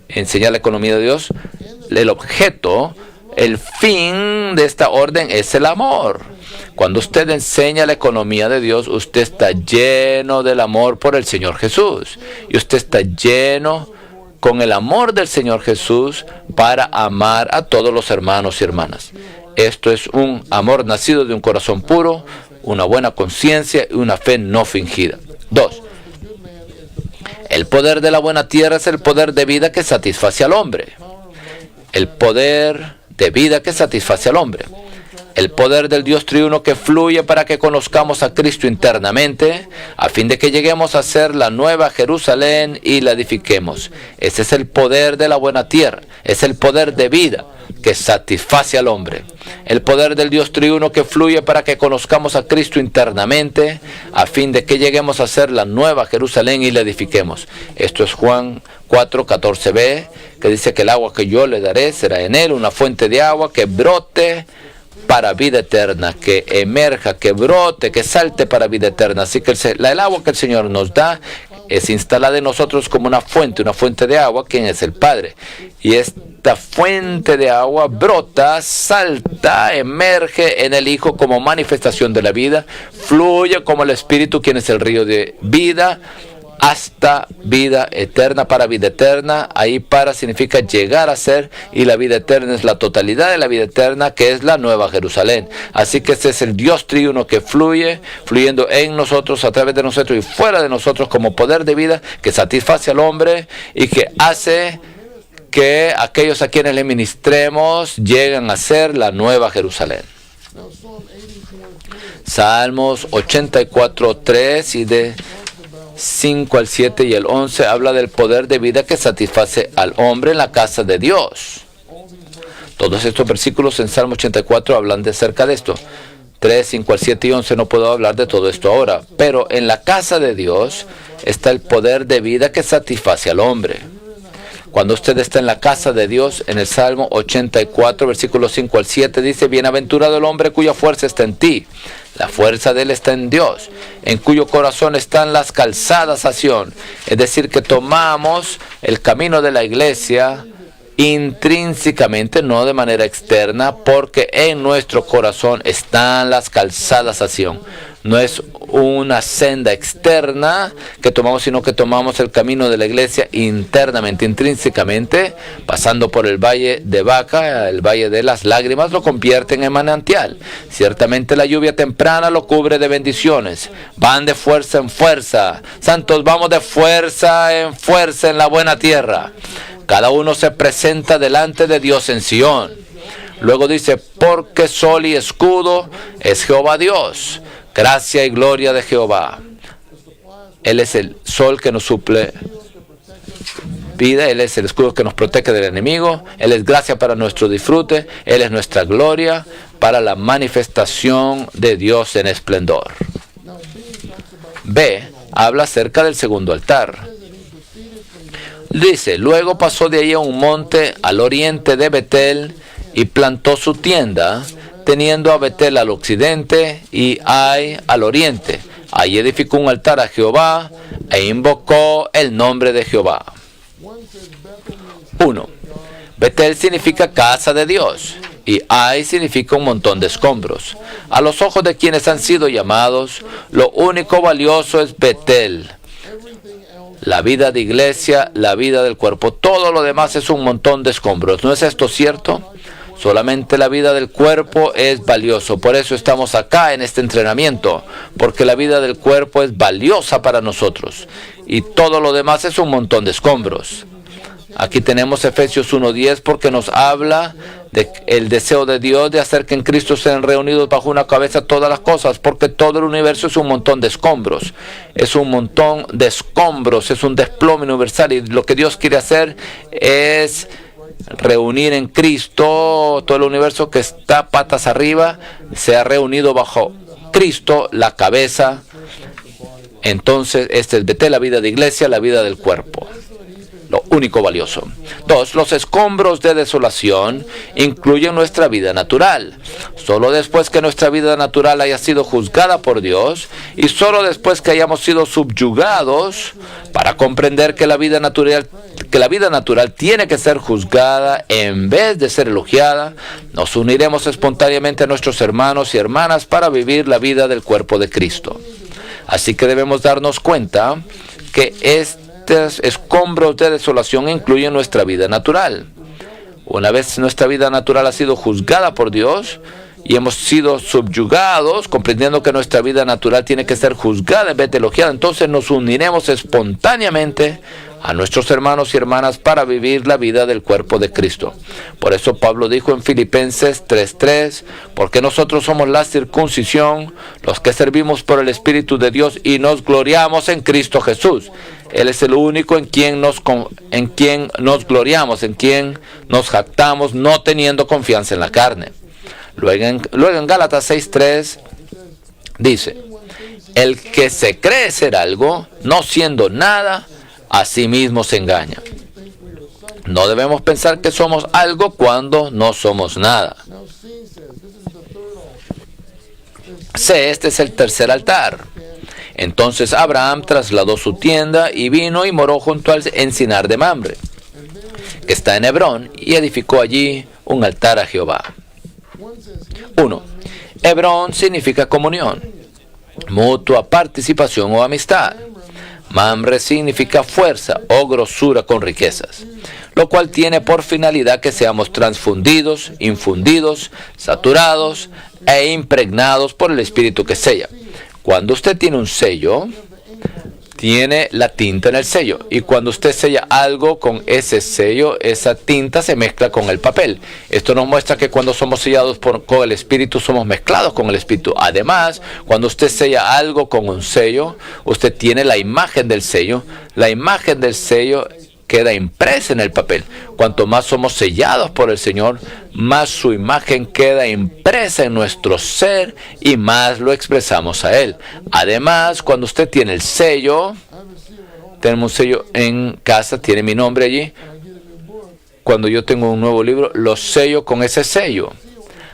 enseñar la economía de Dios, el fin de esta orden es el amor. Cuando usted enseña la economía de Dios, usted está lleno del amor por el Señor Jesús. Y usted está lleno con el amor del Señor Jesús para amar a todos los hermanos y hermanas. Esto es un amor nacido de un corazón puro, una buena conciencia y una fe no fingida. 2. El poder de la buena tierra es el poder de vida que satisface al hombre. El poder de vida que satisface al hombre. El poder del Dios triuno que fluye para que conozcamos a Cristo internamente, a fin de que lleguemos a ser la nueva Jerusalén y la edifiquemos. Ese es el poder de la buena tierra, es el poder de vida que satisface al hombre. El poder del Dios triuno que fluye para que conozcamos a Cristo internamente, a fin de que lleguemos a ser la nueva Jerusalén y la edifiquemos. Esto es Juan 4:14b, que dice que el agua que yo le daré será en él una fuente de agua que brote para vida eterna, que emerja, que brote, que salte para vida eterna. Así que el agua que el Señor nos da es instalada en nosotros como una fuente de agua, quien es el Padre. Y esta fuente de agua brota, salta, emerge en el Hijo como manifestación de la vida, fluye como el Espíritu, quien es el río de vida, hasta vida eterna, para vida eterna. Ahí para significa llegar a ser, y la vida eterna es la totalidad de la vida eterna, que es la nueva Jerusalén. Así que este es el Dios triuno que fluyendo en nosotros, a través de nosotros y fuera de nosotros, como poder de vida que satisface al hombre y que hace que aquellos a quienes le ministremos lleguen a ser la nueva Jerusalén. Salmos 84:3 y de 5 al 7 y el 11 habla del poder de vida que satisface al hombre en la casa de Dios. Todos estos versículos en Salmo 84 hablan de cerca de esto. 3, 5 al 7 y 11 no puedo hablar de todo esto ahora, pero en la casa de Dios está el poder de vida que satisface al hombre. Cuando usted está en la casa de Dios, en el Salmo 84, versículos 5 al 7, dice: bienaventurado el hombre cuya fuerza está en ti. La fuerza de él está en Dios, en cuyo corazón están las calzadas a Sión. Es decir, que tomamos el camino de la iglesia intrínsecamente, no de manera externa, porque en nuestro corazón están las calzadas a Sión. No es una senda externa que tomamos, sino que tomamos el camino de la iglesia internamente, intrínsecamente, pasando por el valle de Baca, el valle de las lágrimas, lo convierten en manantial. Ciertamente la lluvia temprana lo cubre de bendiciones. Van de fuerza en fuerza. Santos, vamos de fuerza en la buena tierra. Cada uno se presenta delante de Dios en Sión. Luego dice: porque sol y escudo es Jehová Dios. Gracia y gloria de Jehová. Él es el sol que nos suple vida. Él es el escudo que nos protege del enemigo. Él es gracia para nuestro disfrute. Él es nuestra gloria para la manifestación de Dios en esplendor. B. Habla acerca del segundo altar. Dice: luego pasó de allí a un monte al oriente de Betel y plantó su tienda, teniendo a Betel al occidente y Ai al oriente. Allí edificó un altar a Jehová e invocó el nombre de Jehová. 1. Betel significa casa de Dios y Ai significa un montón de escombros. A los ojos de quienes han sido llamados, lo único valioso es Betel. La vida de iglesia, la vida del cuerpo, todo lo demás es un montón de escombros. ¿No es esto cierto? Solamente la vida del cuerpo es valioso. Por eso estamos acá en este entrenamiento, porque la vida del cuerpo es valiosa para nosotros. Y todo lo demás es un montón de escombros. Aquí tenemos Efesios 1:10, porque nos habla del deseo de Dios de hacer que en Cristo sean reunidos bajo una cabeza todas las cosas, porque todo el universo es un montón de escombros. Es un montón de escombros, es un desplome universal. Y lo que Dios quiere hacer es reunir en Cristo todo el universo que está patas arriba, se ha reunido bajo Cristo, la cabeza. Entonces, este es Betel, la vida de iglesia, la vida del cuerpo. Lo único valioso. 2. Los escombros de desolación incluyen nuestra vida natural. Solo después que nuestra vida natural haya sido juzgada por Dios y solo después que hayamos sido subyugados para comprender que la vida natural tiene que ser juzgada en vez de ser elogiada, nos uniremos espontáneamente a nuestros hermanos y hermanas para vivir la vida del cuerpo de Cristo. Así que debemos darnos cuenta que estos escombros de desolación incluyen nuestra vida natural. Una vez nuestra vida natural ha sido juzgada por Dios y hemos sido subyugados, comprendiendo que nuestra vida natural tiene que ser juzgada en vez de elogiada, entonces nos uniremos espontáneamente a nuestros hermanos y hermanas para vivir la vida del cuerpo de Cristo. Por eso Pablo dijo en Filipenses 3:3, porque nosotros somos la circuncisión, los que servimos por el Espíritu de Dios y nos gloriamos en Cristo Jesús. Él es el único en quien nos gloriamos, en quien nos jactamos, no teniendo confianza en la carne. Luego en Gálatas 6:3 dice: el que se cree ser algo, no siendo nada, a sí mismo se engaña. No debemos pensar que somos algo cuando no somos nada. C. Este es el tercer altar. Entonces Abraham trasladó su tienda y vino y moró junto al encinar de Mamre, que está en Hebrón, y edificó allí un altar a Jehová. 1. Hebrón significa comunión, mutua participación o amistad. Mamre significa fuerza o grosura con riquezas, lo cual tiene por finalidad que seamos transfundidos, infundidos, saturados e impregnados por el Espíritu que sella. Cuando usted tiene un sello, tiene la tinta en el sello. Y cuando usted sella algo con ese sello, esa tinta se mezcla con el papel. Esto nos muestra que cuando somos sellados con el Espíritu, somos mezclados con el Espíritu. Además, cuando usted sella algo con un sello, usted tiene la imagen del sello. La imagen del sello queda impresa en el papel. Cuanto más somos sellados por el Señor, más su imagen queda impresa en nuestro ser y más lo expresamos a Él. Además, cuando usted tiene el sello, tenemos un sello en casa, tiene mi nombre allí. cuando yo tengo un nuevo libro, lo sello con ese sello.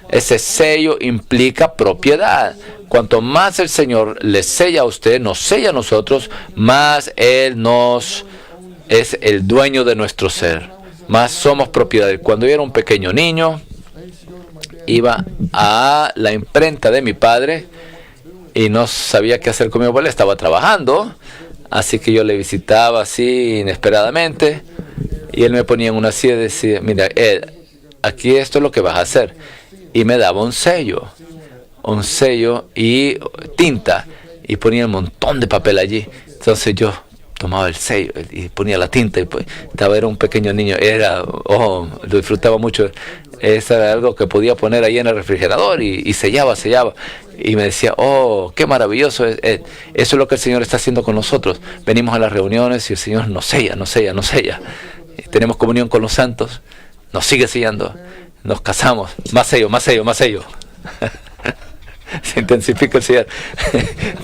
Ese sello implica propiedad. Cuanto más el Señor le sella a usted, nos sella a nosotros, más Él es el dueño de nuestro ser. Más somos propiedad. Cuando yo era un pequeño niño, iba a la imprenta de mi padre y no sabía qué hacer con mi abuela. Estaba trabajando, así que yo le visitaba así inesperadamente y él me ponía en una silla y decía, mira, Ed, aquí esto es lo que vas a hacer. Y me daba un sello y tinta y ponía un montón de papel allí. Entonces yo tomaba el sello y ponía la tinta y pues, era un pequeño niño, lo disfrutaba mucho. Eso era algo que podía poner ahí en el refrigerador y sellaba. Y me decía, oh, qué maravilloso es. Eso es lo que el Señor está haciendo con nosotros. Venimos a las reuniones y el Señor nos sella. Tenemos comunión con los santos, nos sigue sellando. Nos casamos, más sello. Se intensifica el sellar.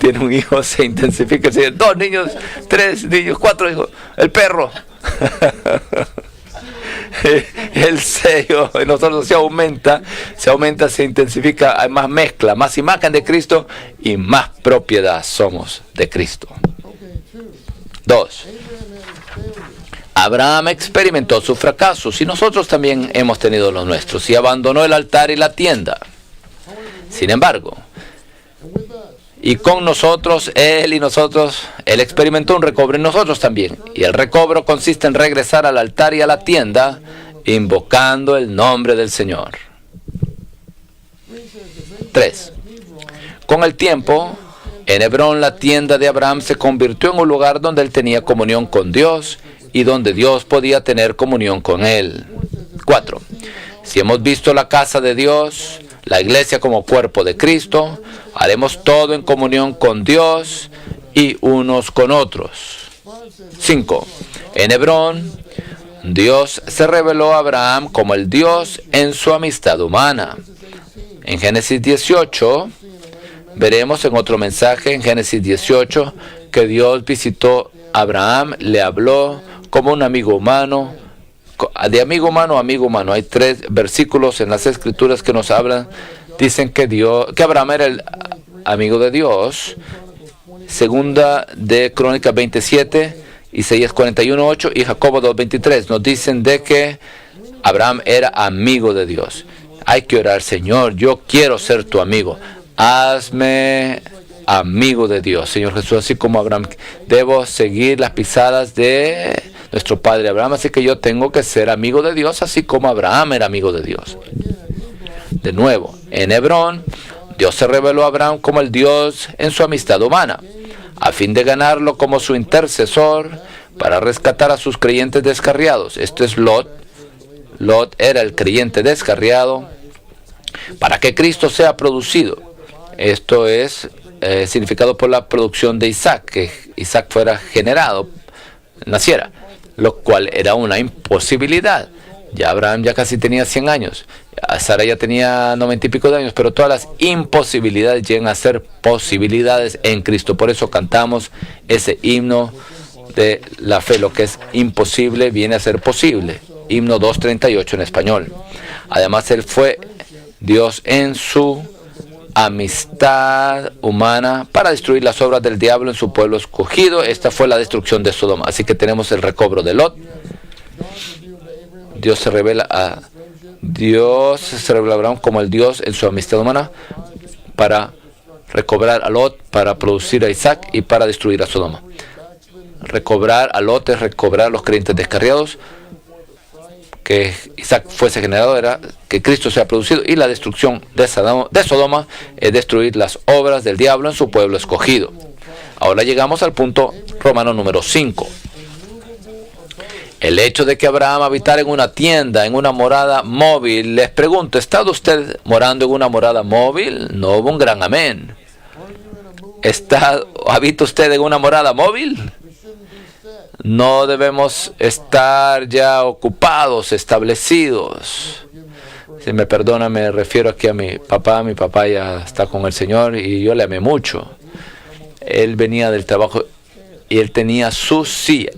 Tiene un hijo, se intensifica el sellar. 2 niños, 3 niños, 4 hijos. El perro. El sello en nosotros se aumenta, se intensifica, hay más mezcla, más imagen de Cristo y más propiedad somos de Cristo. 2. Abraham experimentó sus fracasos y nosotros también hemos tenido los nuestros y abandonó el altar y la tienda. Sin embargo, y con nosotros, él experimentó un recobro en nosotros también. Y el recobro consiste en regresar al altar y a la tienda, invocando el nombre del Señor. 3. Con el tiempo, en Hebrón la tienda de Abraham se convirtió en un lugar donde él tenía comunión con Dios y donde Dios podía tener comunión con él. 4. Si hemos visto la casa de Dios, la iglesia como cuerpo de Cristo, haremos todo en comunión con Dios y unos con otros. 5. En Hebrón, Dios se reveló a Abraham como el Dios en su amistad humana. En Génesis 18, veremos en otro mensaje, en Génesis 18, que Dios visitó a Abraham, le habló como un amigo humano, de amigo humano a amigo humano. Hay 3 versículos en las Escrituras que nos hablan, dicen que Abraham era el amigo de Dios. Segunda de Crónicas 27, Isaías 41:8 y Jacobo 2:23 nos dicen de que Abraham era amigo de Dios. Hay que orar, Señor, yo quiero ser tu amigo. Hazme amigo de Dios, Señor Jesús, así como Abraham. Debo seguir las pisadas de nuestro padre Abraham, así que yo tengo que ser amigo de Dios, así como Abraham era amigo de Dios. De nuevo, en Hebrón, Dios se reveló a Abraham como el Dios en su amistad humana, a fin de ganarlo como su intercesor para rescatar a sus creyentes descarriados. Este es Lot. Lot era el creyente descarriado para que Cristo sea producido. Esto es significado por la producción de Isaac, que Isaac fuera generado, naciera, lo cual era una imposibilidad. Ya Abraham ya casi tenía 100 años, Sara ya tenía 90 y pico de años, pero todas las imposibilidades llegan a ser posibilidades en Cristo. Por eso cantamos ese himno de la fe. Lo que es imposible viene a ser posible. Himno 238 en español. Además, Él fue Dios en su amistad humana para destruir las obras del diablo en su pueblo escogido. Esta fue la destrucción de Sodoma. Así que tenemos el recobro de Lot. Dios se revela a Abraham como el Dios en su amistad humana para recobrar a Lot, para producir a Isaac y para destruir a Sodoma. Recobrar a Lot es recobrar a los creyentes descarriados. Que Isaac fuese generado era que Cristo sea producido, y la destrucción de Sodoma es destruir las obras del diablo en su pueblo escogido. Ahora llegamos al punto romano número 5. El hecho de que Abraham habitara en una tienda, en una morada móvil. Les pregunto, ¿está usted morando en una morada móvil? No hubo un gran amén. ¿Habita usted en una morada móvil? No debemos estar ya ocupados, establecidos. Si me perdona, me refiero aquí a mi papá. Mi papá ya está con el Señor y yo le amé mucho. Él venía del trabajo y él tenía su silla.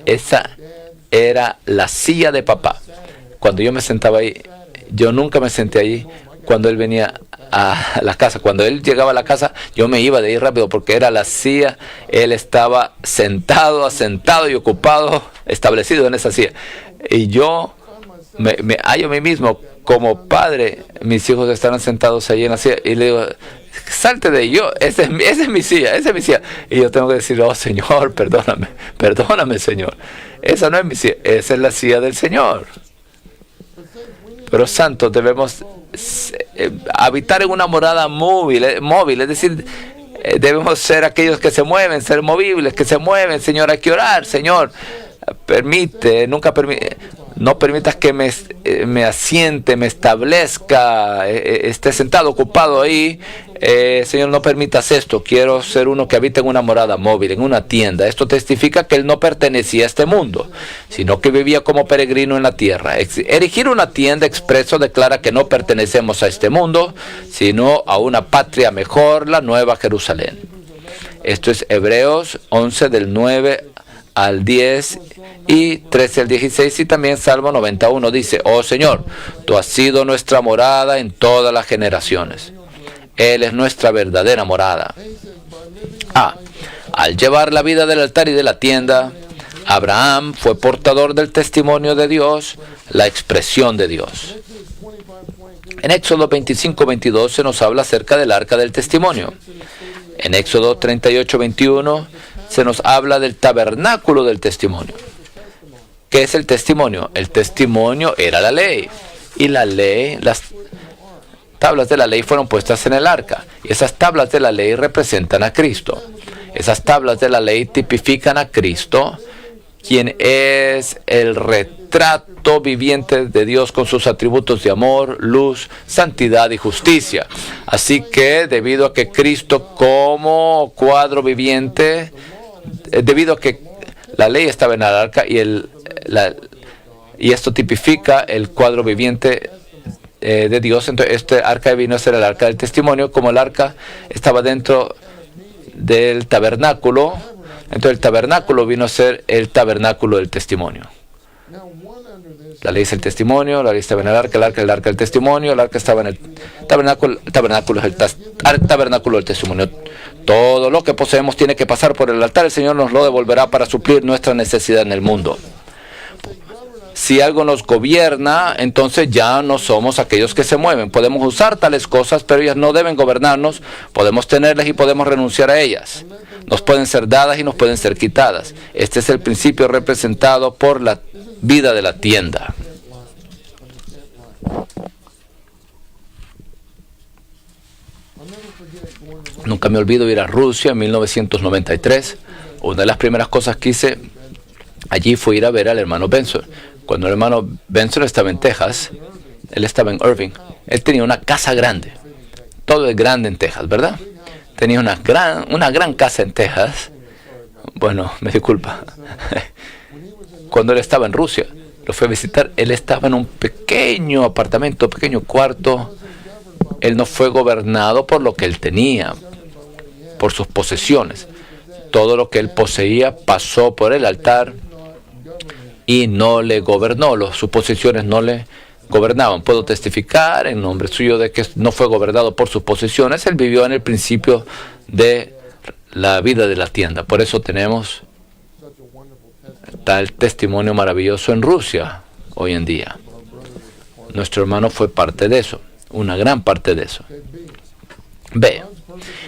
Esa era la silla de papá. Cuando yo me sentaba ahí, yo nunca me senté ahí cuando él venía a la casa. Cuando él llegaba a la casa, yo me iba de ahí rápido porque era la silla. Él estaba sentado, asentado y ocupado, establecido en esa silla. Y yo me hallo a mí mismo como padre. Mis hijos estarán sentados ahí en la silla y le digo, salte de ahí, esa es mi silla, esa es mi silla. Y yo tengo que decir, oh Señor, perdóname Señor. Esa no es mi silla, esa es la silla del Señor. Pero santos, debemos habitar en una morada móvil, es decir, debemos ser aquellos que se mueven, ser movibles, que se mueven. Señor, hay que orar. Señor, no permitas que me asiente, me establezca, esté sentado, ocupado ahí. Señor, no permitas esto. Quiero ser uno que habita en una morada móvil, en una tienda. Esto testifica que él no pertenecía a este mundo, sino que vivía como peregrino en la tierra. Erigir una tienda expreso declara que no pertenecemos a este mundo, sino a una patria mejor, la Nueva Jerusalén. Esto es Hebreos 11 del 9 al 10 y 13 al 16, y también Salmo 91 dice, oh Señor, tú has sido nuestra morada en todas las generaciones. Él es nuestra verdadera morada. Al llevar la vida del altar y de la tienda, Abraham fue portador del testimonio de Dios, la expresión de Dios. En Éxodo 25:22 se nos habla acerca del arca del testimonio. En Éxodo 38:21 se nos habla del tabernáculo del testimonio. ¿Qué es el testimonio? El testimonio era la ley. Y la ley, las tablas de la ley fueron puestas en el arca. Y esas tablas de la ley representan a Cristo. Esas tablas de la ley tipifican a Cristo, quien es el retrato viviente de Dios con sus atributos de amor, luz, santidad y justicia. Así que debido a que Cristo como cuadro viviente, debido a que la ley estaba en el arca y esto tipifica el cuadro viviente de Dios, entonces este arca vino a ser el arca del testimonio. Como el arca estaba dentro del tabernáculo, entonces el tabernáculo vino a ser el tabernáculo del testimonio. La ley es el testimonio, la ley estaba en el arca del testimonio, el arca estaba en el tabernáculo es el tabernáculo del testimonio. Todo lo que poseemos tiene que pasar por el altar, el Señor nos lo devolverá para suplir nuestra necesidad en el mundo. Si algo nos gobierna, entonces ya no somos aquellos que se mueven. Podemos usar tales cosas, pero ellas no deben gobernarnos. Podemos tenerlas y podemos renunciar a ellas. Nos pueden ser dadas y nos pueden ser quitadas. Este es el principio representado por la vida de la tienda. Nunca me olvido ir a Rusia en 1993. Una de las primeras cosas que hice allí fue ir a ver al hermano Benson. Cuando el hermano Benson estaba en Texas, él estaba en Irving, él tenía una casa grande. Todo es grande en Texas, ¿verdad? Tenía una gran casa en Texas. Bueno, me disculpa. Cuando él estaba en Rusia, lo fue a visitar, él estaba en un pequeño apartamento, pequeño cuarto. Él no fue gobernado por lo que él tenía, por sus posesiones. Todo lo que él poseía pasó por el altar y no le gobernó. Sus posesiones no le gobernaban. Puedo testificar en nombre suyo de que no fue gobernado por sus posesiones. Él vivió en el principio de la vida de la tienda. Por eso tenemos tal testimonio maravilloso en Rusia hoy en día. Nuestro hermano fue parte de eso, una gran parte de eso. B.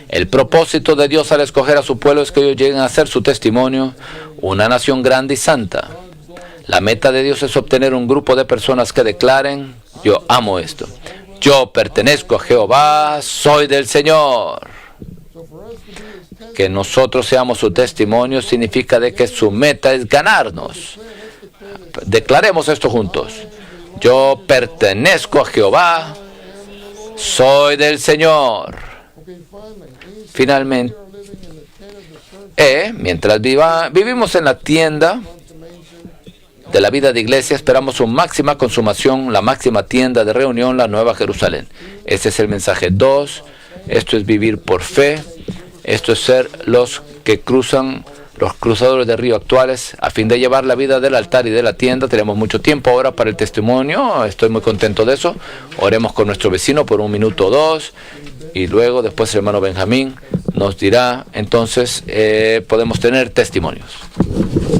El propósito de Dios al escoger a su pueblo es que ellos lleguen a ser su testimonio, una nación grande y santa. La meta de Dios es obtener un grupo de personas que declaren, yo amo esto, yo pertenezco a Jehová, soy del Señor. Que nosotros seamos su testimonio significa de que su meta es ganarnos. Declaremos esto juntos. Yo pertenezco a Jehová, soy del Señor. Finalmente, mientras vivimos en la tienda de la vida de iglesia, esperamos su máxima consumación, la máxima tienda de reunión, la Nueva Jerusalén. Este es el mensaje 2. Esto es vivir por fe. Esto es ser los que cruzan los cruzadores de río actuales, a fin de llevar la vida del altar y de la tienda. Tenemos mucho tiempo ahora para el testimonio. Estoy muy contento de eso. Oremos con nuestro vecino por 1 minuto o 2. Y luego, después, el hermano Benjamín nos dirá, entonces, podemos tener testimonios.